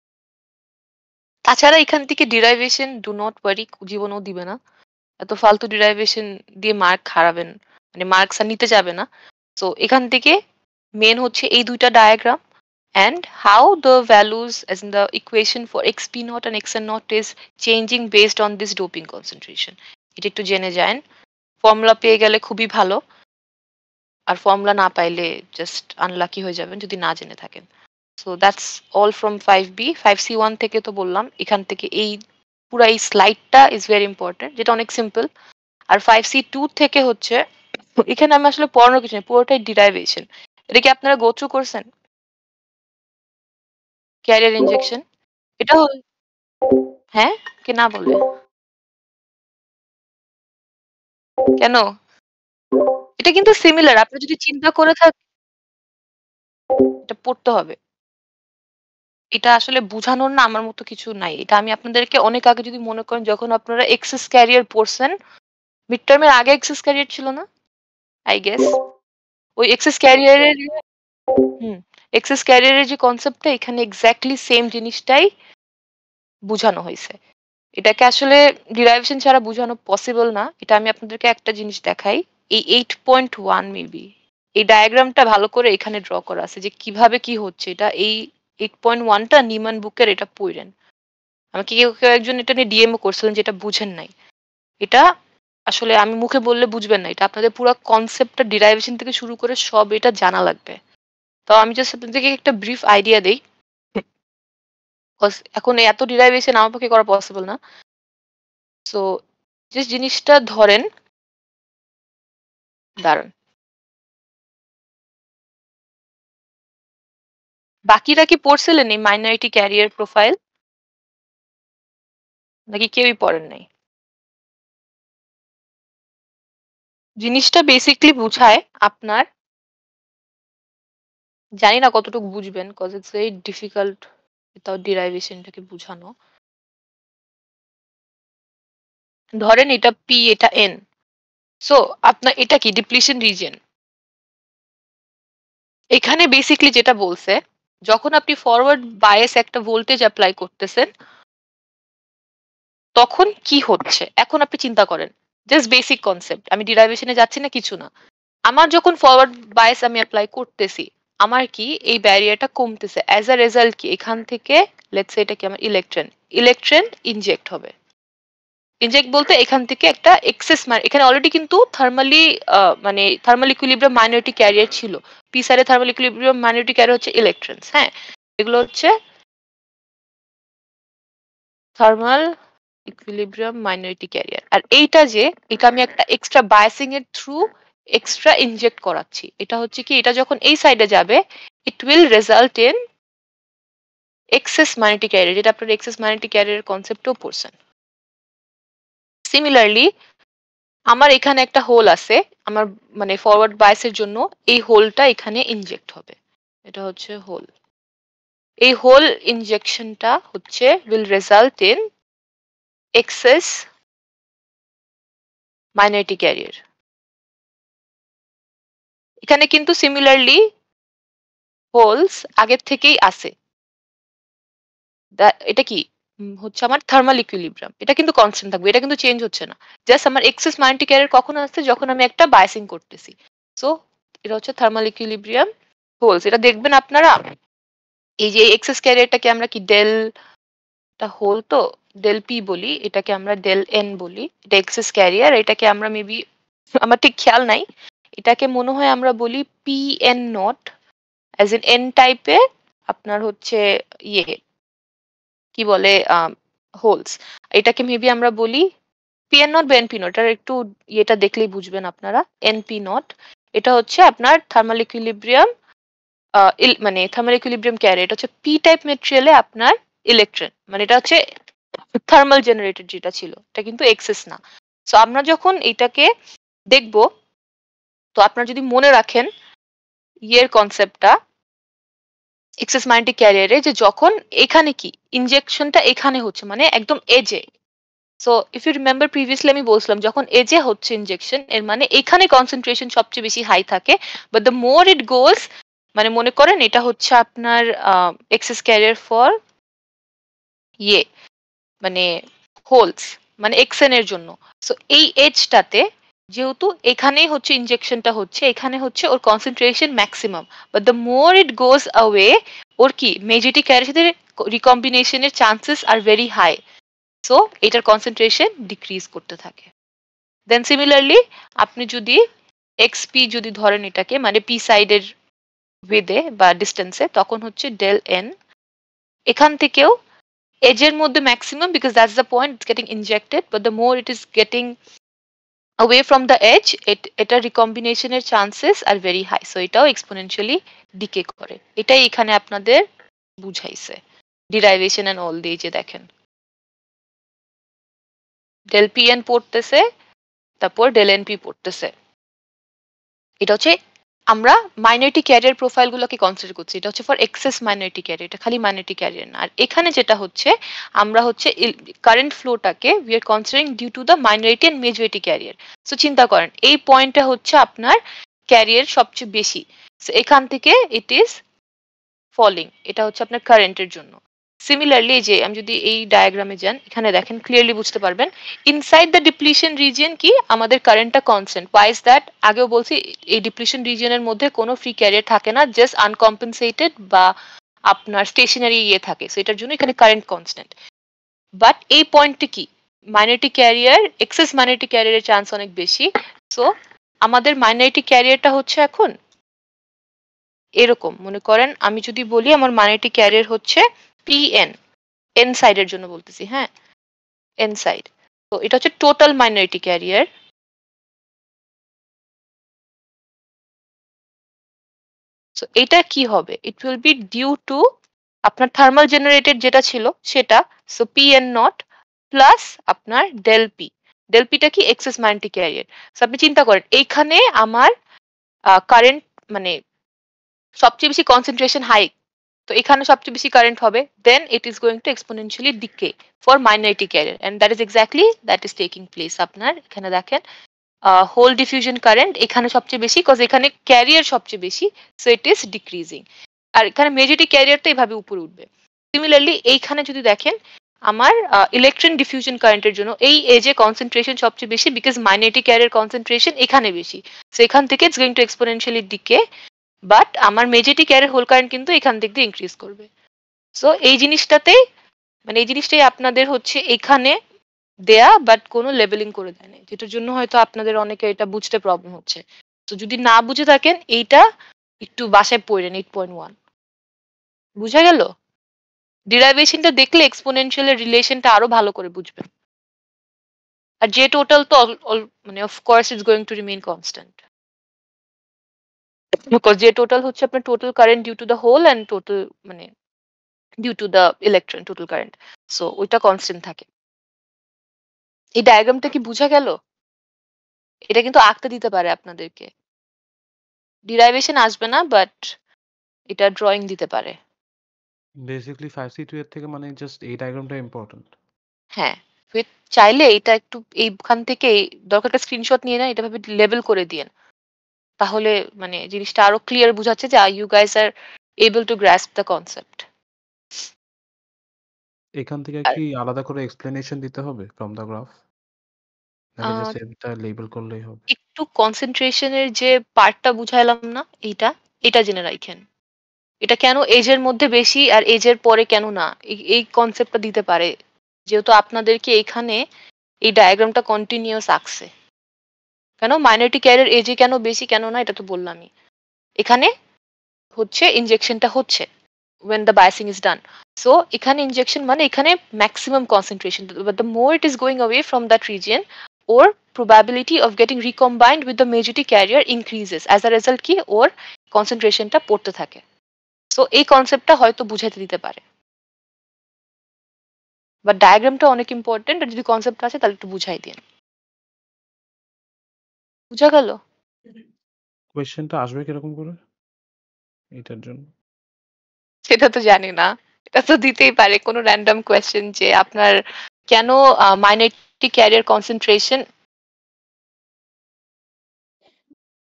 তাছাড়া এখান থেকে ডিরাইভেশন ডু নট ওয়ারি, জীবনেও দিবে না। এত ফালতু ডিরাইভেশন দিয়ে মার্ক হারাবেন, মানে মার্কস আর নিতে যাবে না। সো এখান থেকে মেন হচ্ছে এই দুইটা diagram and how the values as in the equation for xp naught and xn naught is changing based on this doping concentration. এটা একটু জেনে যান, ফর্মুলা পেয়ে গেলে খুবই ভালো, আর ফর্মুলা না পাইলে জাস্ট আনলাকি হয়ে যাবেন যদি না জেনে থাকেন। So that's all from 5b। 5c1 থেকে তো বললাম, এখান থেকে এই পুরো এই স্লাইডটা ইজ ভেরি ইম্পর্টেন্ট, যেটা অনেক সিম্পল। আর 5c2 থেকে হচ্ছে এখানে আমি আসলে পড়ানোর কিছু নেই, পুরোটাই ডিরাইভেশন। এটা কি আপনারা গো থ্রু করছেন? ক্যারিয়ার ইনজেকশন এটা হ্যাঁ, কে না বলে? কেন? এটা কিন্তু সিমিলার, আপনি যদি চিন্তা করে থাকেন এটা পড়তে হবে। এটা আসলে বুঝানোর না আমার মতো কিছু নাই। এটা আমি আপনাদেরকে অনেক আগে যদি মনে করেন যখন আপনারা এক্সেস ক্যারিয়ার পড়ছেন, মিড টার্মের আগে এক্সেস ক্যারিয়ার ছিল না? I guess. ওই এক্সেস ক্যারিয়ারের হুম, এক্সেস ক্যারিয়ারের যে কনসেপ্টটা এখানে এক্সাক্টলি সেম জিনিসটাই বুঝানো হয়েছে। এটাকে আসলে ডিরাইভেশন ছাড়া বোঝানো পসিবল না। এটা আমি আপনাদেরকে একটা জিনিস দেখাই। এই 8.1 মেবি এই ডায়াগ্রামটা ভালো করে এখানে ড্র করা আছে যে কিভাবে কি হচ্ছে। এটা এই 8.1টা নিমান বুকের, এটা পড়েন। আমাকে কেউ একজন এটা নিয়ে ডিএমও করছিলেন যে এটা বুঝেন নাই। এটা আসলে আমি মুখে বললে বুঝবেন না। এটা আপনাদের পুরো কনসেপ্টটা ডিরাইভেশন থেকে শুরু করে সব এটা জানা লাগবে। তো আমি জাস্ট আপনাদেরকে একটা ব্রিফ আইডিয়া দেই। এখন এত ডিরাইভেশন আমার পক্ষে করা পসিবল না। সো যে জিনিসটা ধরেন, দাঁড়ান, বাকিরা কি পড়ছিলেন এই মাইনরিটি ক্যারিয়ার প্রোফাইল, নাকি কেউই পড়েন নাই? জিনিসটা বেসিকলি বুঝায় আপনার, জানি না কতটুকু বুঝবেন, cause it's very difficult without ডিরাইভেশনটাকে বুঝানো। ধরেন এটা পি, এটা এন। সো আপনার এটা কি ডিপ্লিশন রিজন। এখানে বেসিকলি যেটা বলছে, যখন আপনি ফরওয়ার্ড বায়াস একটা ভোল্টেজ অ্যাপ্লাই করতেছেন তখন কি হচ্ছে এখন আপনি চিন্তা করেন। জাস্ট বেসিক কনসেপ্ট, আমি ডিরাইভেশনে যাচ্ছি না, কিছু না। আমার যখন ফরওয়ার্ড বায়াস আমি অ্যাপ্লাই করতেছি, আমার কি এই ব্যারিয়ারটা কমতেছে, অ্যাজ আ রেজাল্ট কি এখান থেকে লেটস সে এটা কি আমার ইলেকট্রন ইনজেক্ট হবে। ইনজেক্ট বলতে এখান থেকে একটা এক্সেস, এখানে অলরেডি কিন্তু থার্মালি মানে থার্মাল ইকুইলিব্রিয়াম মাইনরিটি ক্যারিয়ার ছিল। পি সাইডে থার্মাল ইকুইলিব্রিয়াম মাইনরিটি ক্যারিয়ার হচ্ছে ইলেকট্রনস। হ্যাঁ, এগুলো হচ্ছে থার্মাল ইকুইলিব্রিয়াম মাইনরিটি ক্যারিয়ার। আর এইটা যে এটা আমি একটা এক্সট্রা বায়াসিং এর থ্রু এক্সট্রা ইনজেক্ট করাচ্ছি, এটা হচ্ছে কি এটা যখন এই সাইডে যাবে it will result in access minority career, যেটা আপনার এক্সেস মাইনরিটি ক্যারিয়ার কনসেপ্টও পড়ছেন। সিমিলারলি আমার এখানে একটা হোল আছে, আমার মানে ফরওয়ার্ড বায়াসের জন্য এই হোলটা এখানে ইনজেক্ট হবে, এটা হচ্ছে হোল। এই হোল ইনজেকশনটা হচ্ছে will result in access minority career. এখানে কিন্তু সিমিলারলি হোলস আগের থেকেই আছে। এটা কি হচ্ছে আমার থার্মাল ইকুইলিব্রিয়াম, এটা কিন্তু কনস্ট্যান্ট থাকবে, এটা কিন্তু চেঞ্জ হচ্ছে না। জাস্ট আমার এক্সেস মাইনরিটি ক্যারিয়ার কখন আসছে, যখন আমি একটা বায়াসিং করতেছি। সো এটা হচ্ছে থার্মাল ইকুইলিব্রিয়াম হোলস। এটা দেখবেন আপনারা, এই যে এক্সেস ক্যারিয়ারটাকে আমরা কি ডেলটা হোল তো ডেল পি বলি, এটাকে আমরা ডেল এন বলি। এটা এক্সেস ক্যারিয়ার, এটাকে আমরা মেবি, আমার ঠিক খেয়াল নাই, এটাকে মনে হয় আমরা বলি P N not, as in an টাইপে আপনার হচ্ছে ইয়ে কি বলে হোলস। এটাকে মেবি আমরা বলি পি এন নট বা এনপি নট, এটার একটু ইয়েটা দেখলেই বুঝবেন আপনারা। এনপি নট এটা হচ্ছে আপনার থার্মাল ইকুইলিব্রিয়াম, মানে থার্মাল ইকুইলিব্রিয়াম ক্যারিয়ার। এটা হচ্ছে পি টাইপ মেটেরিয়ালে আপনার ইলেকট্রন, মানে এটা হচ্ছে থার্মাল জেনারেটেড যেটা ছিল, এটা কিন্তু এক্সেস না। সো আমরা যখন এটাকে দেখব, তো আপনারা যদি মনে রাখেন ইয়ের কনসেপ্টটা এক্সেস মাইনরিটি ক্যারিয়ারে, যে যখন এখানে কি ইনজেকশনটা এখানে হচ্ছে মানে একদম এজে, so if you remember previously আমি বলছিলাম যখন এজে হচ্ছে ইনজেকশন এর মানে এখানে কনসেন্ট্রেশন সবচেয়ে বেশি হাই থাকে, বাট দ্য মোর ইট গোস, মানে মনে করেন এটা হচ্ছে আপনার এক্সেস ক্যারিয়ার ফর ইয়ে মানে হোলস, মানে এক্সএন এর জন্য। সো এই এজটাতে যেহেতু এখানেই হচ্ছে ইনজেকশনটা হচ্ছে, এখানে হচ্ছে ওর concentration maximum, but the more it goes away ওর কি মেজরিটি ক্যারিয়ার সাথে রিকম্বিনেশনের chances are very high. So এটার কনসেন্ট্রেশন ডিক্রিজ করতে থাকে। দেন সিমিলারলি আপনি যদি এক্সপি যদি ধরেন এটাকে মানে পি সাইডের ওয়েদে বা ডিস্টেন্সে, তখন হচ্ছে ডেল এন এখান থেকেও এজের মধ্যে maximum, because that's the point it's getting injected, but the more it is getting away from the edge এটা রিকম্বিনেশনের chances are very high. So এটাও এক্সপোনেনশিয়ালি ডিকে করে। এটাই এখানে আপনাদের বুঝাইছে ডিরাইভেশন এন্ড অল দিয়ে, যে দেখেন ডেল পি এন পড়তেছে, তারপর ডেল এন পি পড়তেছে। এটা হচ্ছে আমরা মাইনরিটি ক্যারিয়ার প্রোফাইল গুলোকে কনসিডার করছি, এটা হচ্ছে ফর এক্সেস মাইনরিটি ক্যারিয়ার, এটা খালি মাইনরিটি ক্যারিয়ার না। আর এখানে যেটা হচ্ছে আমরা হচ্ছে কারেন্ট ফ্লোটাকে we are considering due to the minority and majority carrier. So চিন্তা করেন এই পয়েন্টটা হচ্ছে আপনার ক্যারিয়ার সবচেয়ে বেশি, সো এখান থেকে ইট ইজ ফলিং, এটা হচ্ছে আপনার কারেন্টের জন্য। সিমিলারলি যে আমি যদি এই ডায়াগ্রামে যান, এখানে দেখেন ক্লিয়ারলি বুঝতে পারবেন ইনসাইড দ্য ডিপ্লিশন রিজিয়ন কি আমাদের কারেন্টটা কনস্ট্যান্ট। Y is that? আগেও বলছি এই ডিপ্লিশন রিজিয়নের মধ্যে কোনো ফ্রি ক্যারিয়ার থাকে না, জাস্ট আনকম্পেনসেটেড বা আপনার স্টেশনারি ইয়ে থাকে, সো এটার জন্য এখানে কারেন্ট কনস্ট্যান্ট। বাট এই পয়েন্টটা কি মাইনরিটি ক্যারিয়ার, এক্সেস মাইনরিটি ক্যারিয়ারের চান্স অনেক বেশি। সো আমাদের মাইনরিটি ক্যারিয়ারটা হচ্ছে এখন এরকম, মনে করেন আমি যদি বলি আমার মাইনরিটি ক্যারিয়ার হচ্ছে পিএন, এন সাইডের জন্য বলতেছি, হ্যাঁ এন সাইড। তো এটা হচ্ছে টোটাল মাইনরিটি ক্যারিয়ার। সো এটা কি হবে? It will be due to আপনার থার্মাল জেনারেটেড যেটা ছিল সেটা, সো পিএন নট প্লাস আপনার ডেল পি। ডেল পিটা কি এক্সেস মাইনরিটি ক্যারিয়ার। সো আপনি চিন্তা করেন এইখানে আমার কারেন্ট মানে সবচেয়ে বেশি কনসেন্ট্রেশন হাই, তো এখানে সবচেয়ে বেশি কারেন্ট হবে, then it is going to exponentially decay for minority carrier, and that is exactly that is taking place. আপনার এখানে দেখেন হোল ডিফিউশন কারেন্ট এখানে সবচেয়ে বেশি, কজ এখানে ক্যারিয়ার সবচেয়ে বেশি, সো ইট ইজ ডিক্রিজিং। আর এখানে মেজরিটি ক্যারিয়ারটা এভাবে উপরে উঠবে। সিমিলারলি এইখানে যদি দেখেন আমার ইলেকট্রন ডিফিউশন কারেন্টের জন্য এই এজে কনসেন্ট্রেশন সবচেয়ে বেশি, বিকজ মাইনরিটি ক্যারিয়ার কনসেন্ট্রেশন এখানে বেশি, সো এখান থেকে it's going to exponentially decay, but আমার মেজরিটি ক্যারিয়ার হোল কারেন্ট কিন্তু এখান থেকে দিয়ে ইনক্রিজ করবে। সো এই জিনিসটাতেই মানে এই জিনিসটাই আপনাদের হচ্ছে এখানে দেয়া, বাট কোনো লেবেলিং করে দেয় না, যেটার জন্য হয়তো আপনাদের অনেকে এটা বুঝতে প্রবলেম হচ্ছে। তো যদি না বুঝে থাকেন এইটা একটু বাসায় পড়েন 8.1, বুঝা গেল? ডিরাইভেশনটা দেখলে এক্সপোনেনশিয়ালের রিলেশনটা আরো ভালো করে বুঝবেন। আর যে টোটাল তো মানে of course is going to remain constant, because যে টোটাল হচ্ছে আপনার total current due to the hole and total মানে due to the electron total current, so ওইটা কনস্ট্যান্ট থাকে। এই ডায়াগ্রামটা কি বুঝা গেল? এটা কিন্তু আঁকতে দিতে পারে আপনাদেরকে, ডিরাইভেশন আসবে না, বাট এটা ড্রয়িং দিতে পারে। বেসিক্যালি 5C2 এর থেকে মানে জাস্ট এই ডায়াগ্রামটা ইম্পর্টেন্ট। হ্যাঁ, চাইলে এটা একটু এইখান থেকে দরকার একটা স্ক্রিনশট নিয়ে নেন, এটা ভাবে লেবেল করে দিয়েন, তাহলে মানে জিনিসটা আরো ক্লিয়ার বুঝাচ্ছে যে you guys are able to grasp the concept. এখান থেকে কি আলাদা করে এক্সপ্লেনেশন দিতে হবে ফ্রম দ্য গ্রাফ, নাকি জাস্ট এটা লেবেল করলেই হবে? একটু কনসেন্ট্রেশনের যে পার্টটা বুঝাইলাম না, এটা জেনে রাখেন, এটা কেন এজের মধ্যে বেশি আর এজের পরে কেন না, এই কনসেপ্টটা দিতে পারে, যেহেতু আপনাদেরকে এখানে এই ডায়াগ্রামটা কন্টিনিউয়াস আঁকছে। কেন মাইনরিটি ক্যারিয়ার এজে কেন বেশি কেন না এটা তো বললামই। এখানে হচ্ছে ইনজেকশনটা হচ্ছে when the biasing is done, so এখানে ইনজেকশন মানে এখানে maximum concentration, but the more it is going away from that region or probability of getting recombined with the majority carrier increases, as a result কি ওর কনসেন্ট্রেশনটা পড়তে থাকে। So এই কনসেপ্টটা হয়তো বুঝাতে দিতে পারে, বাট ডায়াগ্রামটা অনেক ইম্পর্টেন্ট, আর যদি কনসেপ্ট আছে তাহলে একটু বুঝাই দিন। বুঝা গেল? কোয়েশ্চেনটা আসবে কিরকম করে এটার জন্য? সেটা তো জানি না, এটা তো দিতেই পারে কোনো র্যান্ডম কোয়েশ্চেন যে আপনার কেন মাইনরিটি ক্যারিয়ার কনসেন্ট্রেশন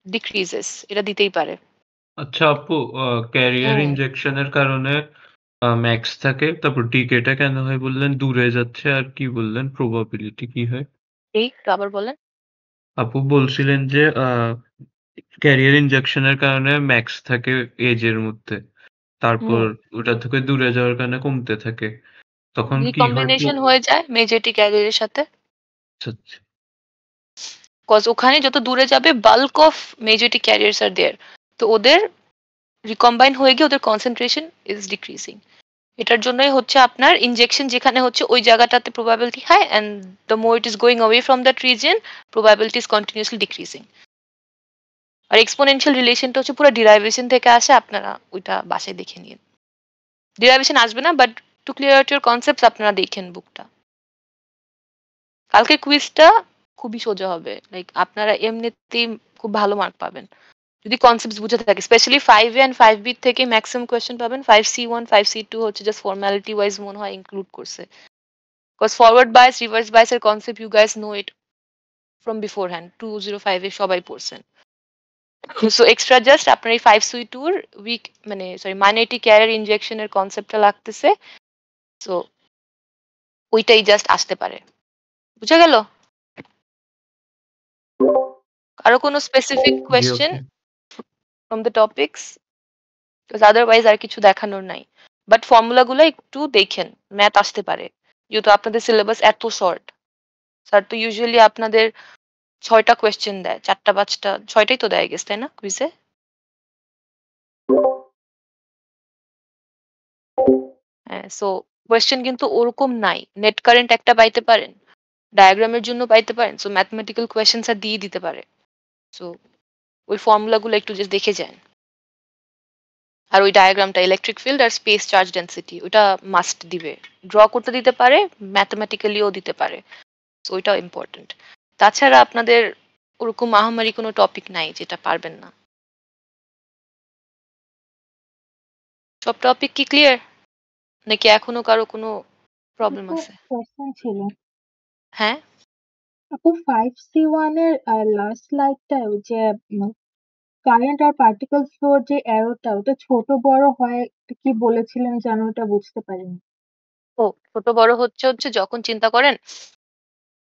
ডিক্রিজেস, এটা দিতেই পারে। আচ্ছা আপু, ক্যারিয়ার হুম। ইনজেকশনের কারণে ম্যাক্স থাকে, তারপর ডিকেটা কেন হয় বললেন, দূরে যাচ্ছে, আর কি বললেন প্রবাবিলিটি কি হয়? এই তো আবার বলেন। আপু বলছিলেন যে ক্যারিয়ার ইনজেকশনের কারণে ম্যাক্স থাকে এজের মধ্যে, তারপর ওটা থেকে দূরে যাওয়ার কারণে কমতে থাকে, তখন কি হয়? রিকম্বিনেশন হয়ে যায় মেজরিটি ক্যারিয়ারের সাথে, আচ্ছা, আচ্ছা। কজ ওখানে যত দূরে যাবে বাল্ক অফ মেজরিটি ক্যারিয়ার্স আর দেয়ার, তো ওদের রিকম্বাইন হয়ে গিয়ে ওদের কনসেন্ট্রেশন ইজ ডিক্রিজিং। এটার জন্যই হচ্ছে আপনার ইনজেকশন যেখানে হচ্ছে ওই জায়গাটাতে probability high, and the more it is going away from that region probability is continuously decreasing. আর এক্সপোনেনশিয়াল রিলেশনটা হচ্ছে পুরো ডিরাইভেশন থেকে আসে, আপনারা ওইটা বাসায় দেখে নিন। ডিরাইভেশন আসবে না, but to clear out your concepts আপনারা দেখেন বুকটা। কালকে কুইজটা খুবই সোজা হবে, লাইক আপনারা এমনিতেই খুব ভালো মার্ক পাবেন যদি কনসেপ্টস বুঝে থাকে। স্পেশালি 5A and 5B থেকে ম্যাক্সিমাম কোয়েশ্চেন পাবেন। 5C1 5C2 হচ্ছে জাস্ট ফর্মালিটি ওয়াইজ মনে হয় ইনক্লুড করছে, বিকজ ফরওয়ার্ড বায়াস রিভার্স বায়াসের concept you guys know it from beforehand, 205 এ সবাই পড়ছেন। সো এক্সট্রা জাস্ট আপনার এই 5C2 উইক মানে সরি মাইনরিটি ক্যারিয়ার ইনজেকশনের কনসেপ্টটা লাগতেছে, সো ওইটাই জাস্ট আসতে পারে। বুঝা গেল? আরো কোনো স্পেসিফিক জি কোয়েশ্চেন আপু। From the topics? আদারওয়াইজ আর কিছু দেখানোর নাই, বাট ফর্মুলাগুলো একটু দেখেন, ম্যাথ আসতে পারে যেহেতু আপনাদের সিলেবাস এত শর্ট। স্যার তো ইউজুয়ালি আপনাদের 6টা কোয়েশ্চেন দেয়, 4টা 5টা 6টাই তো দেয় গেছে তাই না কুইজে? হ্যাঁ, সো কোয়েশ্চেন কিন্তু ওরকম নাই। নেট কারেন্ট একটা পাইতে পারেন, ডায়াগ্রামের জন্য পাইতে পারেন, সো ম্যাথমেটিক্যাল কোয়েশ্চেন স্যার দিয়ে দিতে পারে। সো ওই ফর্মুলাগুলো একটু জাস্ট দেখে যান। আর ওই ডায়াগ্রামটা ইলেকট্রিক ফিল্ড আর স্পেস চার্জ ডেন্সিটি ওটা মাস্ট দিবে, ড্র করতে দিতে পারে, ম্যাথমেটিক্যালিও দিতে পারে, সো ওইটাও ইম্পর্টেন্ট। তাছাড়া আপনাদের ওরকম মহামারী কোনো টপিক নাই যেটা পারবেন না। সব টপিক কি ক্লিয়ার, নাকি এখনো কারো কোনো প্রবলেম আপু আছে? কোশ্চেন ছিল। হ্যাঁ, আপু 5C1 এর লাস্ট স্লাইডটা ওই যে কারেন্ট আর পার্টিকেল ফ্লোর যে অ্যারোটা ওটা ছোট বড় হয় কি বলেছিলেন যেন, ওটা বুঝতে পারিনি। ও ছোট বড় হচ্ছে হচ্ছে যখন চিন্তা করেন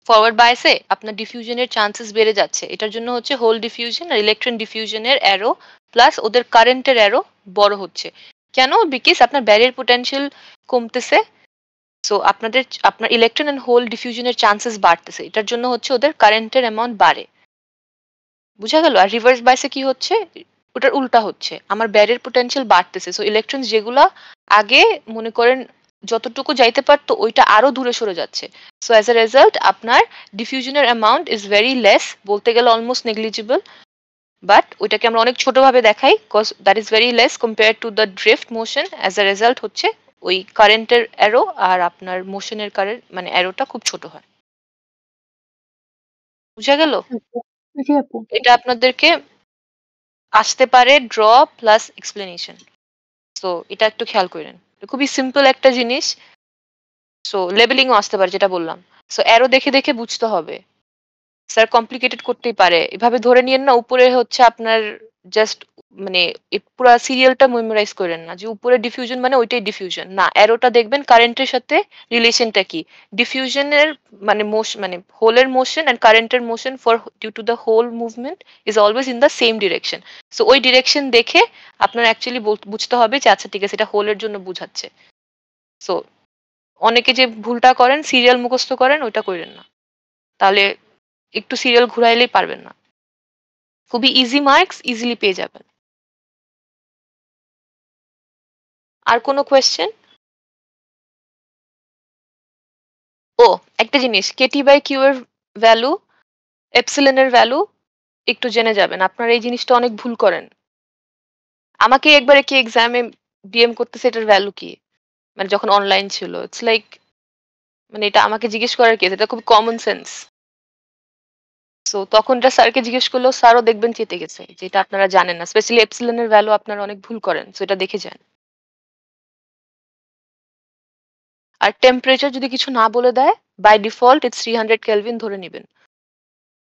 ফরওয়ার্ড বায়াসে আপনার ডিফিউশনের চান্সেস বেড়ে যাচ্ছে, এটার জন্য হচ্ছে হোল ডিফিউশন আর ইলেকট্রন ডিফিউশনের অ্যারো প্লাস ওদের কারেন্টের অ্যারো বড় হচ্ছে। কেন? বিকজ আপনার ব্যারিয়ার পোটেনশিয়াল কমতেছে, সো আপনার ইলেকট্রন এন্ড হোল ডিফিউশনের চান্সেস বাড়তেছে, এটার জন্য হচ্ছে ওদের কারেন্টের অ্যামাউন্ট বাড়ে। বুঝা গেল? আর রিভার্স বায়াসে কি হচ্ছে, ওটার উল্টা হচ্ছে, আমার ব্যারিয়ার পোটেনশিয়াল বাড়তেছে, সো ইলেকট্রন যেগুলা আগে মনে করেন যতটুকু যাইতে পারতো ওইটা আরো দূরে সরে যাচ্ছে, সো অ্যাজ এ রেজাল্ট আপনার ডিফিউশনের অ্যামাউন্ট ইজ ভেরি লেস, বলতে গেলে অলমোস্ট নেগলিজিবল, বাট ওইটাকে আমরা অনেক ছোটভাবে দেখাই cause that is very less compare to the drift motion. As a result হচ্ছে ওই কারেন্টের অ্যারো আর আপনার মোশনের কারেন্ট মানে অ্যারোটা খুব ছোট হয়। বুঝা গেল? আচ্ছা আপু। জি আপু। এটা আপনাদেরকে আসতে পারে ড্র প্লাস এক্সপ্লেনেশন, সো এটা একটু খেয়াল করেন, খুবই সিম্পল একটা জিনিস। সো লেবেলিংও আসতে পারে যেটা বললাম, সো অ্যারো দেখে দেখে বুঝতে হবে। স্যার কমপ্লিকেটেড করতেই পারে, এভাবে ধরে নিয়েন না উপরে হচ্ছে আপনার জাস্ট মানে পুরো সিরিয়ালটা মেমোরাইজ করেন না যে উপরে ডিফিউশন মানে ওইটাই ডিফিউশন না, অ্যারোটা দেখবেন কারেন্টের সাথে রিলেশনটা কি, ডিফিউশনের মানে মোশন মানে হোলের মোশন এন্ড কারেন্টের motion for due to the hole movement is always in the same direction, so ওই ডিরেকশন দেখে আপনার অ্যাকচুয়ালি বুঝতে হবে যে আচ্ছা ঠিক আছে এটা হোলের জন্য বুঝাচ্ছে। সো অনেকে যে ভুলটা করেন সিরিয়াল মুখস্থ করেন, ওইটা করেন না, তাহলে একটু সিরিয়াল ঘুরাইলেই পারবেন না, খুবই ইজি মার্কস ইজিলি পেয়ে যাবেন। আর কোনো কোয়েশ্চেন? ও একটা জিনিস, কেটি বাই কিউ এর ভ্যালু, এপসিলনের ভ্যালু একটু জেনে যাবেন, আপনারা এই জিনিসটা অনেক ভুল করেন। আমাকে একবার কি এক্সামে ডিএম করতেছে এটার ভ্যালু কি, মানে যখন অনলাইন ছিল, ইটস লাইক মানে এটা আমাকে জিজ্ঞেস করার কেস, এটা খুব কমন সেন্স। সো তখন এটা স্যারকে জিজ্ঞেস করলেও স্যারও দেখবেন চেতে গেছে যে এটা আপনারা জানেন না, স্পেশালি এপসিলনের ভ্যালু আপনারা অনেক ভুল করেন, সো এটা দেখে যান। আর টেম্পারেচার যদি কিছু না বলে দেয় বাই ডিফল্ট ইটস 300 কেলভিন ধরে নেবেন।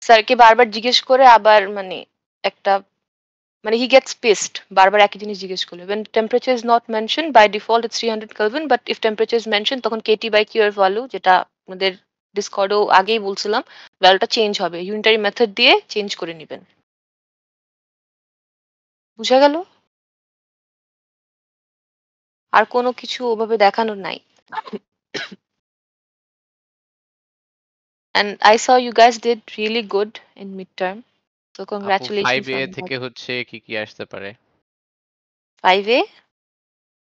স্যারকে বারবার জিজ্ঞেস করে আবার মানে একটা মানে হি গেটস পিসড বারবার একই জিনিস জিজ্ঞেস করলে। when temperature is not mentioned by default it's 300 kelvin but if temperature is mentioned তখন kT by q এর ভ্যালু যেটা আমাদের ডিসকর্ডও আগেই বলছিলাম ভ্যালুটা চেঞ্জ হবে, ইউনিটারি মেথড দিয়ে চেঞ্জ করে নেবেন। বুঝা গেল? আর কোনো কিছু ওভাবে দেখানোর নাই। and I saw you guys did really good in midterm, so আপু congratulations 5A on থেকে that. হচ্ছে কি কি আসতে পারে? 5A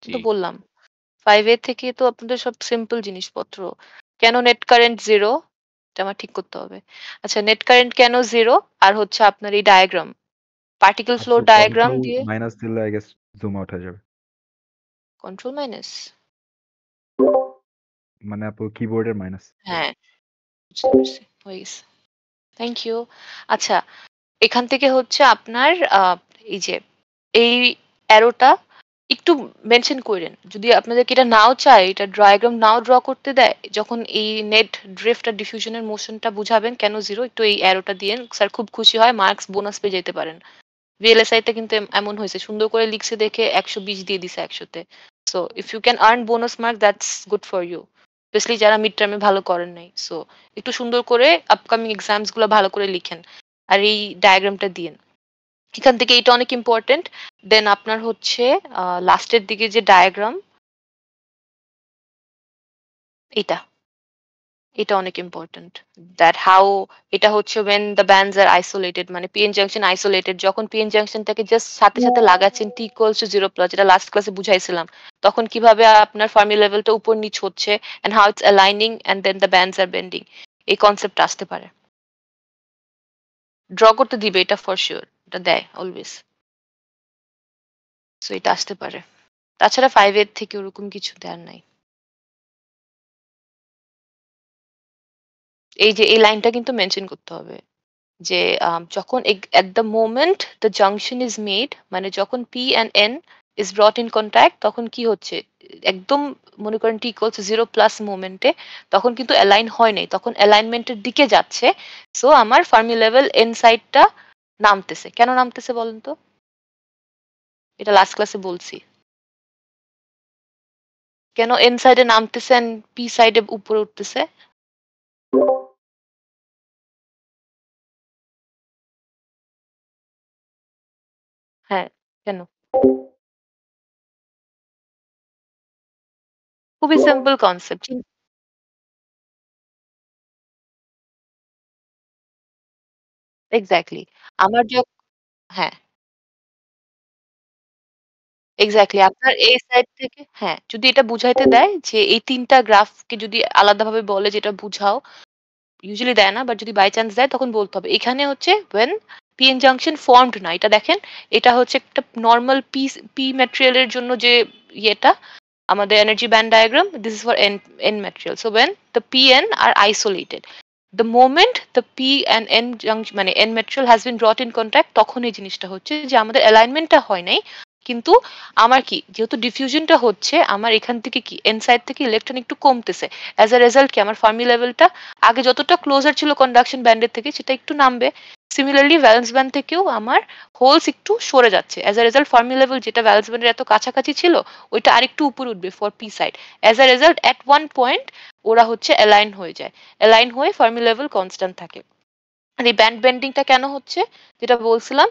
জি। তো বললাম 5A থেকে তো আপনাদের সব সিম্পল জিনিসপত্র। কেন নেট কারেন্ট 0 এটা আমার ঠিক করতে হবে। আচ্ছা নেট কারেন্ট কেন 0 আর হচ্ছে আপনার এই ডায়াগ্রাম পার্টিকেল ফ্লো আপু ডায়াগ্রাম কন্ট্রোল দিয়ে মাইনাস দিলে আই গেস জুম আউট হয়ে যাবে। কন্ট্রোল মাইনাস মানে আপু কিবোর্ডের মাইনাস। হ্যাঁ বুঝতে পারছি হয়ে গেছে। Thank you. আচ্ছা এখান থেকে হচ্ছে আপনার এই যে এই অ্যারোটা একটু মেনশন করেন যদি আপনাদেরকে এটা নাও চায় এটা ডায়াগ্রাম নাও ড্র করতে দেয় যখন এই নেট ড্রিফট আর ডিফিউশনের মোশনটা বুঝাবেন কেন 0 একটু এই অ্যারোটা দিয়ে স্যার খুব খুশি হয় মার্কস বোনাস পেয়ে যেতে পারেন। VLSI তে কিন্তু এমন হয়েছে সুন্দর করে লিখছে দেখে 120 দিয়ে দিছে 100-তে। So if you can earn bonus mark that's good for you, specially যারা মিড টার্মে ভালো করেন নাই। সো একটু সুন্দর করে আপকামিং এক্সামস গুলো ভালো করে লিখেন আর এই ডায়াগ্রামটা দিয়েন। এখান থেকে এটা অনেক ইম্পর্টেন্ট। দেন আপনার হচ্ছে লাস্টের দিকে যে ডায়াগ্রাম এটা এটা অনেক ইম্পর্টেন্ট দ্যাট হাউ এটা হচ্ছে when the bands are isolated মানে পিএন জাংশন আইসোলেটেড যখন পিএন জাংশনটাকে জাস্ট সাথে সাথে লাগাচ্ছেন টি ইকুয়ালস টু 0 প্লাস যেটা লাস্ট ক্লাসে বুঝাইছিলাম তখন কিভাবে আপনার ফার্মি লেভেলটা উপর নিচ হচ্ছে and how it's aligning and then the bands are bending এই কনসেপ্ট আসতে পারে। ড্র করতে দিবে এটা ফর শিওর, এটা দেয় অলওয়েজ। সো এটা আসতে পারে। তাছাড়া 5 এর থেকে ওরকম কিছু দেওয়ার নাই। এই যে এই লাইনটা কিন্তু মেনশন করতে হবে যে যখন at the moment the junction is made মানে যখন P and N is brought in contact তখন কি হচ্ছে একদম মনে করেন T equals to 0 প্লাস মোমেন্টে তখন কিন্তু অ্যালাইন হয় নাই তখন অ্যালাইনমেন্টের দিকে যাচ্ছে। সো আমার ফার্মি লেভেল এন সাইডটা নামতেছে। কেন নামতেছে বলেন তো? এটা লাস্ট ক্লাসে বলছি। কেন এন সাইডে নামতেছে এন্ড পি সাইডে উপরে উঠতেছে? হ্যাঁ কেন? খুবই সিম্পল কনসেপ্ট। এক্স্যাক্টলি আমার হ্যাঁ এক্স্যাক্টলি আপনার এই সাইড থেকে হ্যাঁ যদি এটা বুঝাইতে দেয় যে এই ৩টা গ্রাফকে যদি আলাদাভাবে বলে যেটা বুঝাও ইউজুয়ালি দেয় না বাট যদি বাই চান্স দেয় তখন বলতে হবে এখানে হচ্ছে when পিএন জাংশন ফর্মড না এটা দেখেন এটা হচ্ছে একটা নর্মাল পি ম্যাটেরিয়ালের জন্য যে ইয়েটা আমাদের energy band diagram this is for N material so when the pn are isolated the moment the p and n junction মানে n material has been brought in contact তখন এই জিনিসটা হচ্ছে যে আমাদের অ্যালাইনমেন্টটা হয় নাই কিন্তু আমার কি যেহেতু ডিফিউশনটা হচ্ছে আমার এখান থেকে কি এন সাইড থেকে ইলেকট্রন একটু কমতেছে অ্যাজ আ রেজাল্ট কি আমার ফার্মি লেভেলটা আগে যতটা ক্লোজার ছিল কন্ডাকশন ব্যান্ডের থেকে সেটা একটু নামবে। সিমিলারলি ভ্যালেন্স ব্যান্ড থেকেও আমার হোলস একটু সরে যাচ্ছে as a result Fermi level যেটা ভ্যালেন্স ব্যান্ডের এত কাছাকাছি ছিল ওইটা আরেকটু উপরে উঠবে for P side as a result at one point ওরা হচ্ছে অ্যালাইন হয়ে যায় অ্যালাইন হয়ে ফার্মি লেভেল কনস্ট্যান্ট থাকে। আর এই ব্যান্ড বেন্ডিংটা কেন হচ্ছে যেটা বলছিলাম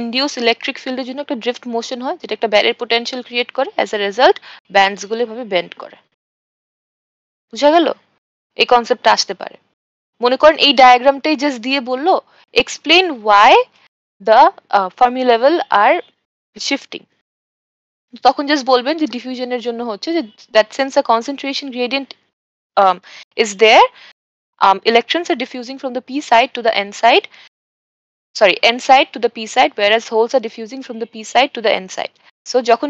ইনডিউস ইলেকট্রিক ফিল্ডের জন্য একটা ড্রিফট মোশন হয় যেটা একটা ব্যারিয়ার পোটেনশিয়াল ক্রিয়েট করে অ্যাজ আ রেজাল্ট ব্যান্ডস গুলো এভাবে বেন্ড করে। বুঝা গেল? এই কনসেপ্টটা আসতে পারে। মনে করেন এই ডায়াগ্রামটাই জাস্ট দিয়ে বললো explain why the Fermi level are shifting তখন জাস্ট বলবেন যে ডিফিউশনের জন্য হচ্ছে যে that sense a concentration gradient is there electrons are diffusing from the p side to the n side n side to the p side whereas holes are diffusing from the p side to the n side so যখন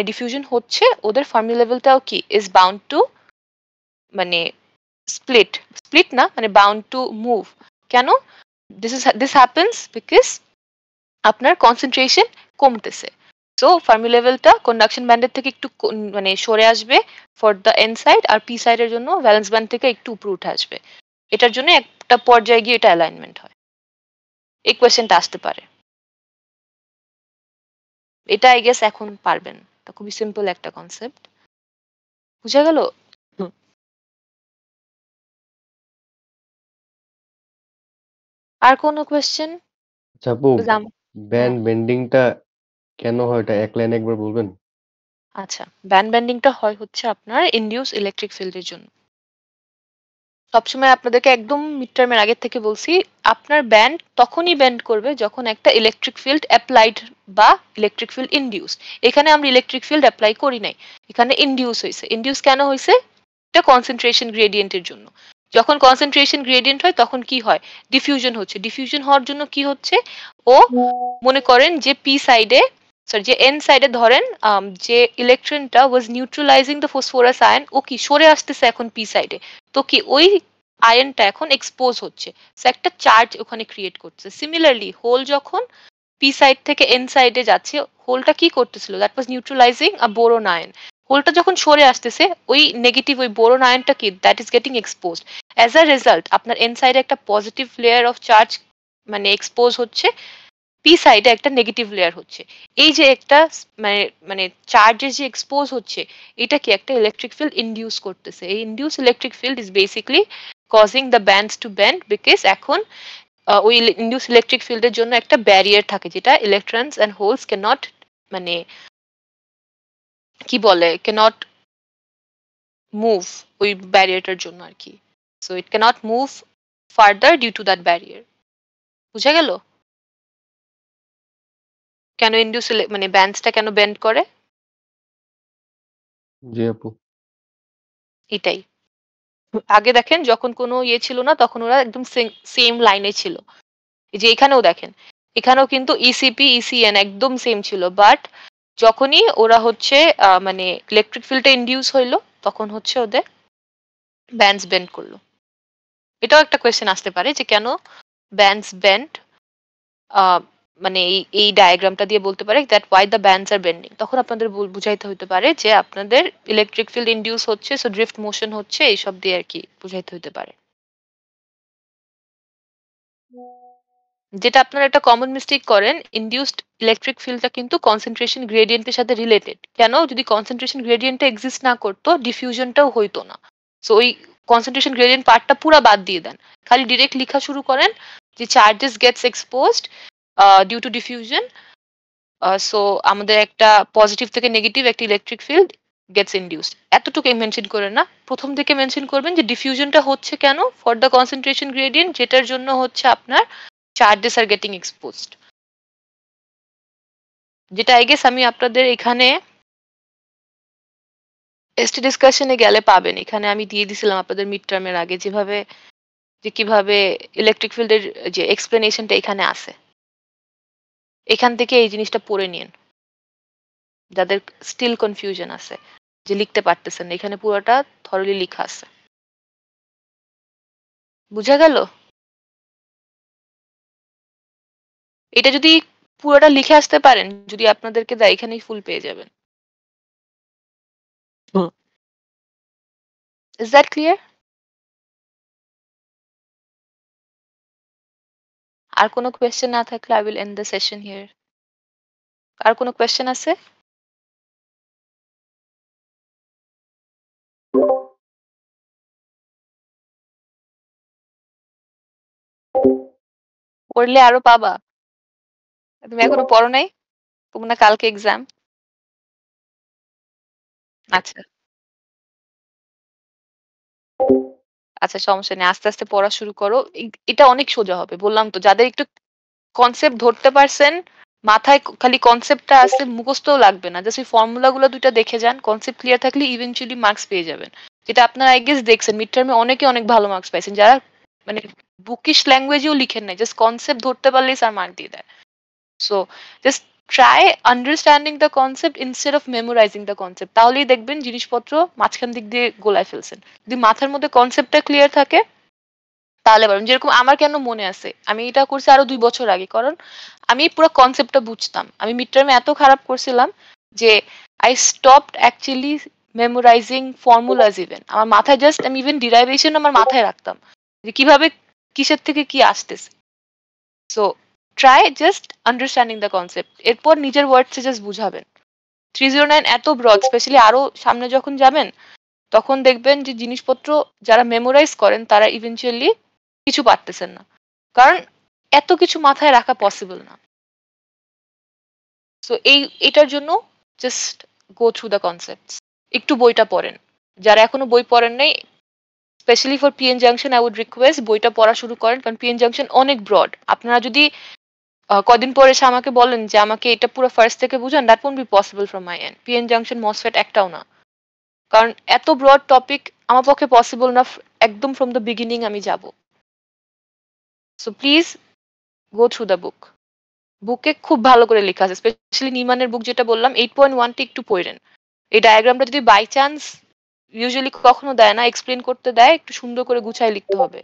diffusion হচ্ছে ওদের Fermi লেভেলটাও কি is bound to মানে split না মানে bound to move কেন this happens because আপনার concentration কমতেছে সো ফার্মি লেভেলটা কন্ডাকশন ব্যান্ডের থেকে একটু মানে সরে আসবে ফর দ্য এন সাইড, আর পি সাইডের জন্য ভ্যালেন্স ব্যান্ড থেকে একটু উপরে উঠে আসবে। এটার জন্য একটা পর্যায়ে গিয়ে এটা অ্যালাইনমেন্ট হয়। এই কোয়েশ্চেনটা আসতে পারে, এটা আই গেস এখন পারবেন, এটা খুবই সিম্পল একটা কনসেপ্ট। বুঝা গেল? আর কোনো কোয়েশ্চেন? আচ্ছা আপু, ব্যান্ড বেন্ডিংটা কেন হয় এটা এক লাইনে একবার বলবেন? আচ্ছা, ব্যান্ড বেন্ডিংটা হয় হচ্ছে আপনার ইনডিউস ইলেকট্রিক ফিল্ডের জন্য। সবসময় আপনাদেরকে একদম মিড টার্মের আগে থেকে বলছি, আপনার ব্যান্ড তখনই ব্যান্ড করবে যখন একটা ইলেকট্রিক ফিল্ড অ্যাপ্লাইড বা ইলেকট্রিক ফিল্ড ইনডিউস। এখানে আমরা ইলেকট্রিক ফিল্ড অ্যাপ্লাই করি নাই, এখানে ইনডিউস হয়েছে। ইনডিউস কেন হয়েছে? এটা কনসেন্ট্রেশন গ্রেডিয়েন্টের জন্য। যখন কনসেন্ট্রেশন গ্রেডিয়েন্ট হয় তখন কি হয়? ডিফিউশন হচ্ছে। ডিফিউশন হওয়ার জন্য কি হচ্ছে? ও মনে করেন যে পি সাইডে, সরি যে এন সাইডে ধরেন যে ইলেকট্রনটা ওয়াজ নিউট্রালাইজিং দ্য ফসফরাস আয়ন, ও কি সরে আসতেছে এখন পি সাইডে, তো কি ওই আয়নটা এখন এক্সপোজ হচ্ছে, সো একটা চার্জ ওখানে ক্রিয়েট করছে। সিমিলারলি হোল যখন পি সাইড থেকে এন সাইডে যাচ্ছে, হোলটা কি করতেছিল? That was neutralising a boron ion. হোলটা যখন সরে আসতেছে, ওই নেগেটিভ ওই বোরন আয়নটা কি that is getting exposed. As a result আপনার এন সাইডে একটা পজিটিভ লেয়ার অফ চার্জ মানে এক্সপোজ হচ্ছে, পি সাইডে একটা নেগেটিভ লেয়ার হচ্ছে। এই যে একটা মানে মানে চার্জের যে এক্সপোজ হচ্ছে, এটা কি একটা ইলেকট্রিক ফিল্ড ইনডিউস করতেছে। এই induce electric field is basically causing the bands to bend, because এখন ওই ইনডিউস ইলেকট্রিক ফিল্ডের জন্য একটা ব্যারিয়ার থাকে, যেটা ইলেকট্রনস এন্ড হোলস ক্যানট মানে কি বলে ক্যানট মুভ, ওই ব্যারিয়ারটার জন্য আর কি। So it can't move further due to that barrier. বুঝা গেল কেন ইনডিউস মানে ব্যান্ডসটা কেন বেন্ড করে? জি আপু। এটাই। আগে দেখেন যখন কোনো ইয়ে ছিল না, তখন ওরা একদম সেম লাইনে ছিল। এই যে এখানেও দেখেন, এখানেও কিন্তু ইসিপি ইসিএন একদম সেম ছিল, বাট যখনই ওরা হচ্ছে মানে ইলেকট্রিক ফিল্ডটা ইনডিউস হইলো, তখন হচ্ছে ওদের ব্যান্ডস বেন্ড করলো। এটাও একটা কোয়েশ্চেন আসতে পারে যে কেন ব্যান্ডস বেন্ড, মানে এই ডায়াগ্রামটা দিয়ে বলতে পারে that why the bands are bending. তখন আপনাদের বুঝাইতে হতে পারে যে আপনাদের ইলেকট্রিক ফিল্ড ইনডিউস হচ্ছে, সো ড্রিফট মোশন হচ্ছে, এইসব দিয়ে আর কি বুঝাইতে হতে পারে। যেটা আপনারা একটা কমন মিস্টেক করেন, ইনডিউসড ইলেকট্রিক ফিল্ডটা কিন্তু কনসেন্ট্রেশন গ্রেডিয়েন্টের সাথে রিলেটেড। কেন? যদি কনসেন্ট্রেশন গ্রেডিয়েন্টটা এক্সিস্ট না করতো, ডিফিউশনটাও হইতো না। সো ওই কনসেন্ট্রেশন গ্রেডিয়েন্ট পার্টটা পুরো বাদ দিয়ে দেন, খালি ডিরেক্ট লেখা শুরু করেন যে charges gets exposed due to diffusion. So আমাদের একটা পজিটিভ থেকে নেগেটিভ একটা ইলেকট্রিক ফিল্ড গেটস ইনডিউসড, এতটুকু মেনশন করেন না। প্রথম থেকে মেনশন করবেন যে ডিফিউশনটা হচ্ছে কেন, ফর দ্য কনসেন্ট্রেশন গ্রেডিয়েন্ট, যেটার জন্য হচ্ছে আপনার charges are getting exposed। যেটা আই গেস আমি আপনাদের এখানে এসটি ডিসকাশনে গেলে পাবেন। এখানে আমি দিয়ে দিছিলাম আপনাদের মিড টার্মের আগে, যেভাবে যে কিভাবে ইলেকট্রিক ফিল্ডের যে এক্সপ্লেনেশনটা এখানে আছে, এখান থেকে এই জিনিসটা পড়ে নিন যাদের স্টিল কনফিউশন আছে, যে লিখতে পারতেছেন না, এখানে পুরোটা থরলি লেখা আছে। বুঝা গেল? এটা যদি পুরোটা লিখে আসতে পারেন, যদি আপনাদেরকে দেয়, এখানেই ফুল পেয়ে যাবেন। Is that clear? আর কোনো কোয়েশ্চেন না থাকলে I will end the session here. আর কোনো কোয়েশ্চেন আছে? পড়লে আরো পাবা। তুমি এখনো পড়ো নাই? তোমার না কালকে এক্সাম? আচ্ছা আচ্ছা, সমস্যা নেই, আস্তে আস্তে পড়া শুরু করো। এটা অনেক সোজা হবে, বললাম তো। যাদের একটু কনসেপ্ট ধরতে পারছেন, মাথায় খালি কনসেপ্টটা আছে, মুখস্থও লাগবে না, জাস্ট ওই ফর্মুলা গুলো দুইটা দেখে যান, কনসেপ্ট ক্লিয়ার থাকলে ইভেনচুয়ালি মার্কস পেয়ে যাবেন। যেটা আপনারা আই গেস দেখছেন মিড টার্মে অনেকে অনেক ভালো মার্কস পাইছেন, যারা মানে বুকিশ ল্যাঙ্গুয়েজেও লিখেন নাই, জাস্ট কনসেপ্ট ধরতে পারলেই স্যার মার্ক দিয়ে দেয়। So just try understanding the concept instead of memorising the concept, তাহলেই দেখবেন জিনিসপত্র মাঝখান দিক দিয়ে গোলায় ফেলছেন। যদি মাথার মধ্যে কনসেপ্টটা ক্লিয়ার থাকে তাহলে পারবেন। যেরকম আমার কেন মনে আছে, আমি এটা করছি আরো 2 বছর আগে, কারণ আমি পুরো কনসেপ্টটা বুঝতাম। আমি মিড টার্মে এত খারাপ করছিলাম যে I stopped actually memorising formulas even আমার মাথায় জাস্ট আমি ইভেন ডিরাইভেশন আমার মাথায় রাখতাম যে কিভাবে কিসের থেকে কি আসতেছে। So try just understanding the concept, এরপর নিজের ওয়ার্ডসে জাস্ট বুঝাবেন। 309 এত ব্রড, স্পেশালি আরো সামনে যখন যাবেন তখন দেখবেন যে জিনিসপত্র যারা মেমোরাইজ করেন তারা ইভেনচুয়ালি কিছু পারতেছেন না, কারণ এত কিছু মাথায় রাখা পসিবল না। সো এটার জন্য just go through the concepts, একটু বইটা পড়েন। যারা এখনো বই পড়েন নাই, specially for P N junction I would request বইটা পড়া শুরু করেন, কারণ পিএন জাংশন অনেক ব্রড। আপনারা যদি কদিন পরে এসে আমাকে বলেন যে আমাকে এটা পুরো ফার্স্ট থেকে বুঝান, that won't be possible from my and. PN junction MOSFET একটাও না, কারণ এত ব্রড টপিক আমার পক্ষে পসিবল না একদম ফ্রম দ্য বিগিনিং আমি যাব। So please go through the book. বুকে খুব ভালো করে লেখা আছে, স্পেশালি নিমানের বুক যেটা বললাম 8.1টি একটু পড়েন। এই ডায়াগ্রামটা যদি বাই চান্স, ইউজুয়ালি কখনো দেয় না, এক্সপ্লেন করতে দেয়, একটু সুন্দর করে গুছায় লিখতে হবে।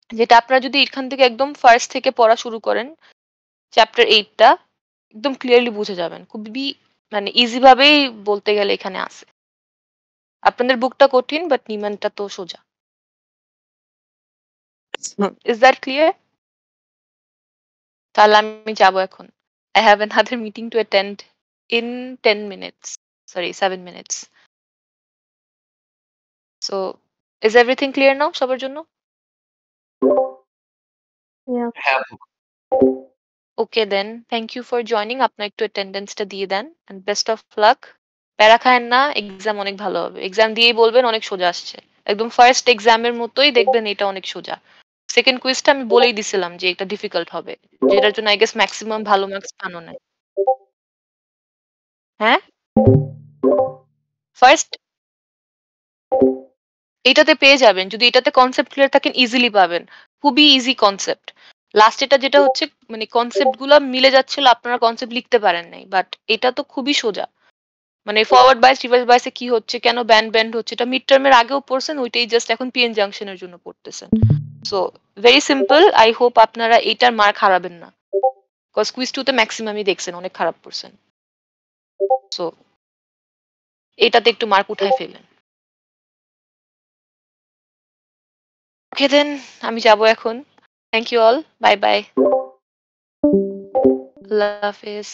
যেটা আপনারা যদি এখান থেকে একদম ফার্স্ট থেকে পড়া শুরু করেন, চ্যাপ্টার 8টা একদম ক্লিয়ারলি বুঝে যাবেন, খুবই মানে ইজি ভাবেই বলতে গেলে এখানে আছে। আপনাদের বুকটা কঠিন, বাট নিমানটা তো সোজা। Is that clear? তাহলে আমি যাবো এখন। I have another meeting to attend in 10 minutes. Sorry, 7 minutes. So, is everything clear now সবার জন্য? Yeah. হ্যাঁ Okay then, thank you for joining. আপনার একটু অ্যাটেন্ডেন্সটা দিয়ে দেন and best of luck. প্যারা খায়েন না, এক্সাম অনেক ভালো হবে। এক্সাম দিয়েই বলবেন অনেক সোজা আসছে। একদম ফার্স্ট এক্সামের মতোই দেখবেন এটা অনেক সোজা। সেকেন্ড কুইজটা আমি বলেই দিছিলাম যে এটা ডিফিকাল্ট হবে, যেটার জন্য আই গেস ম্যাক্সিমাম ভালো মার্কস পানো না। হ্যাঁ, ফার্স্ট এটাতে পেয়ে যাবেন, যদি এটাতে কনসেপ্ট ক্লিয়ার থাকেন ইজিলি পাবেন, খুবই ইজি কনসেপ্ট। লাস্ট এটা যেটা হচ্ছে মানে কনসেপ্ট গুলো মিলে যাচ্ছিল, আপনারা কনসেপ্ট লিখতে পারেন নাই, বাট এটা তো খুবই সোজা। মানে ফরওয়ার্ড বাইস রিভার্স বাইসে কি হচ্ছে, কেন ব্যান্ড ব্যান্ড হচ্ছে, এটা মিড টার্মের আগেও পড়ছেন, ওইটাই জাস্ট এখন পিএন জাংশনের জন্য পড়তেছেন। So very simple, I hope আপনারা এইটার মার্ক হারাবেন না, বিকজ কুইজ 2 তে ম্যাক্সিমামই দেখছেন অনেক খারাপ করছেন। সো এটাতে একটু মার্ক উঠায় ফেলেন। ওকে দেন, আমি যাবো এখন। Thank you all, bye bye, আল্লাহ হাফেজ।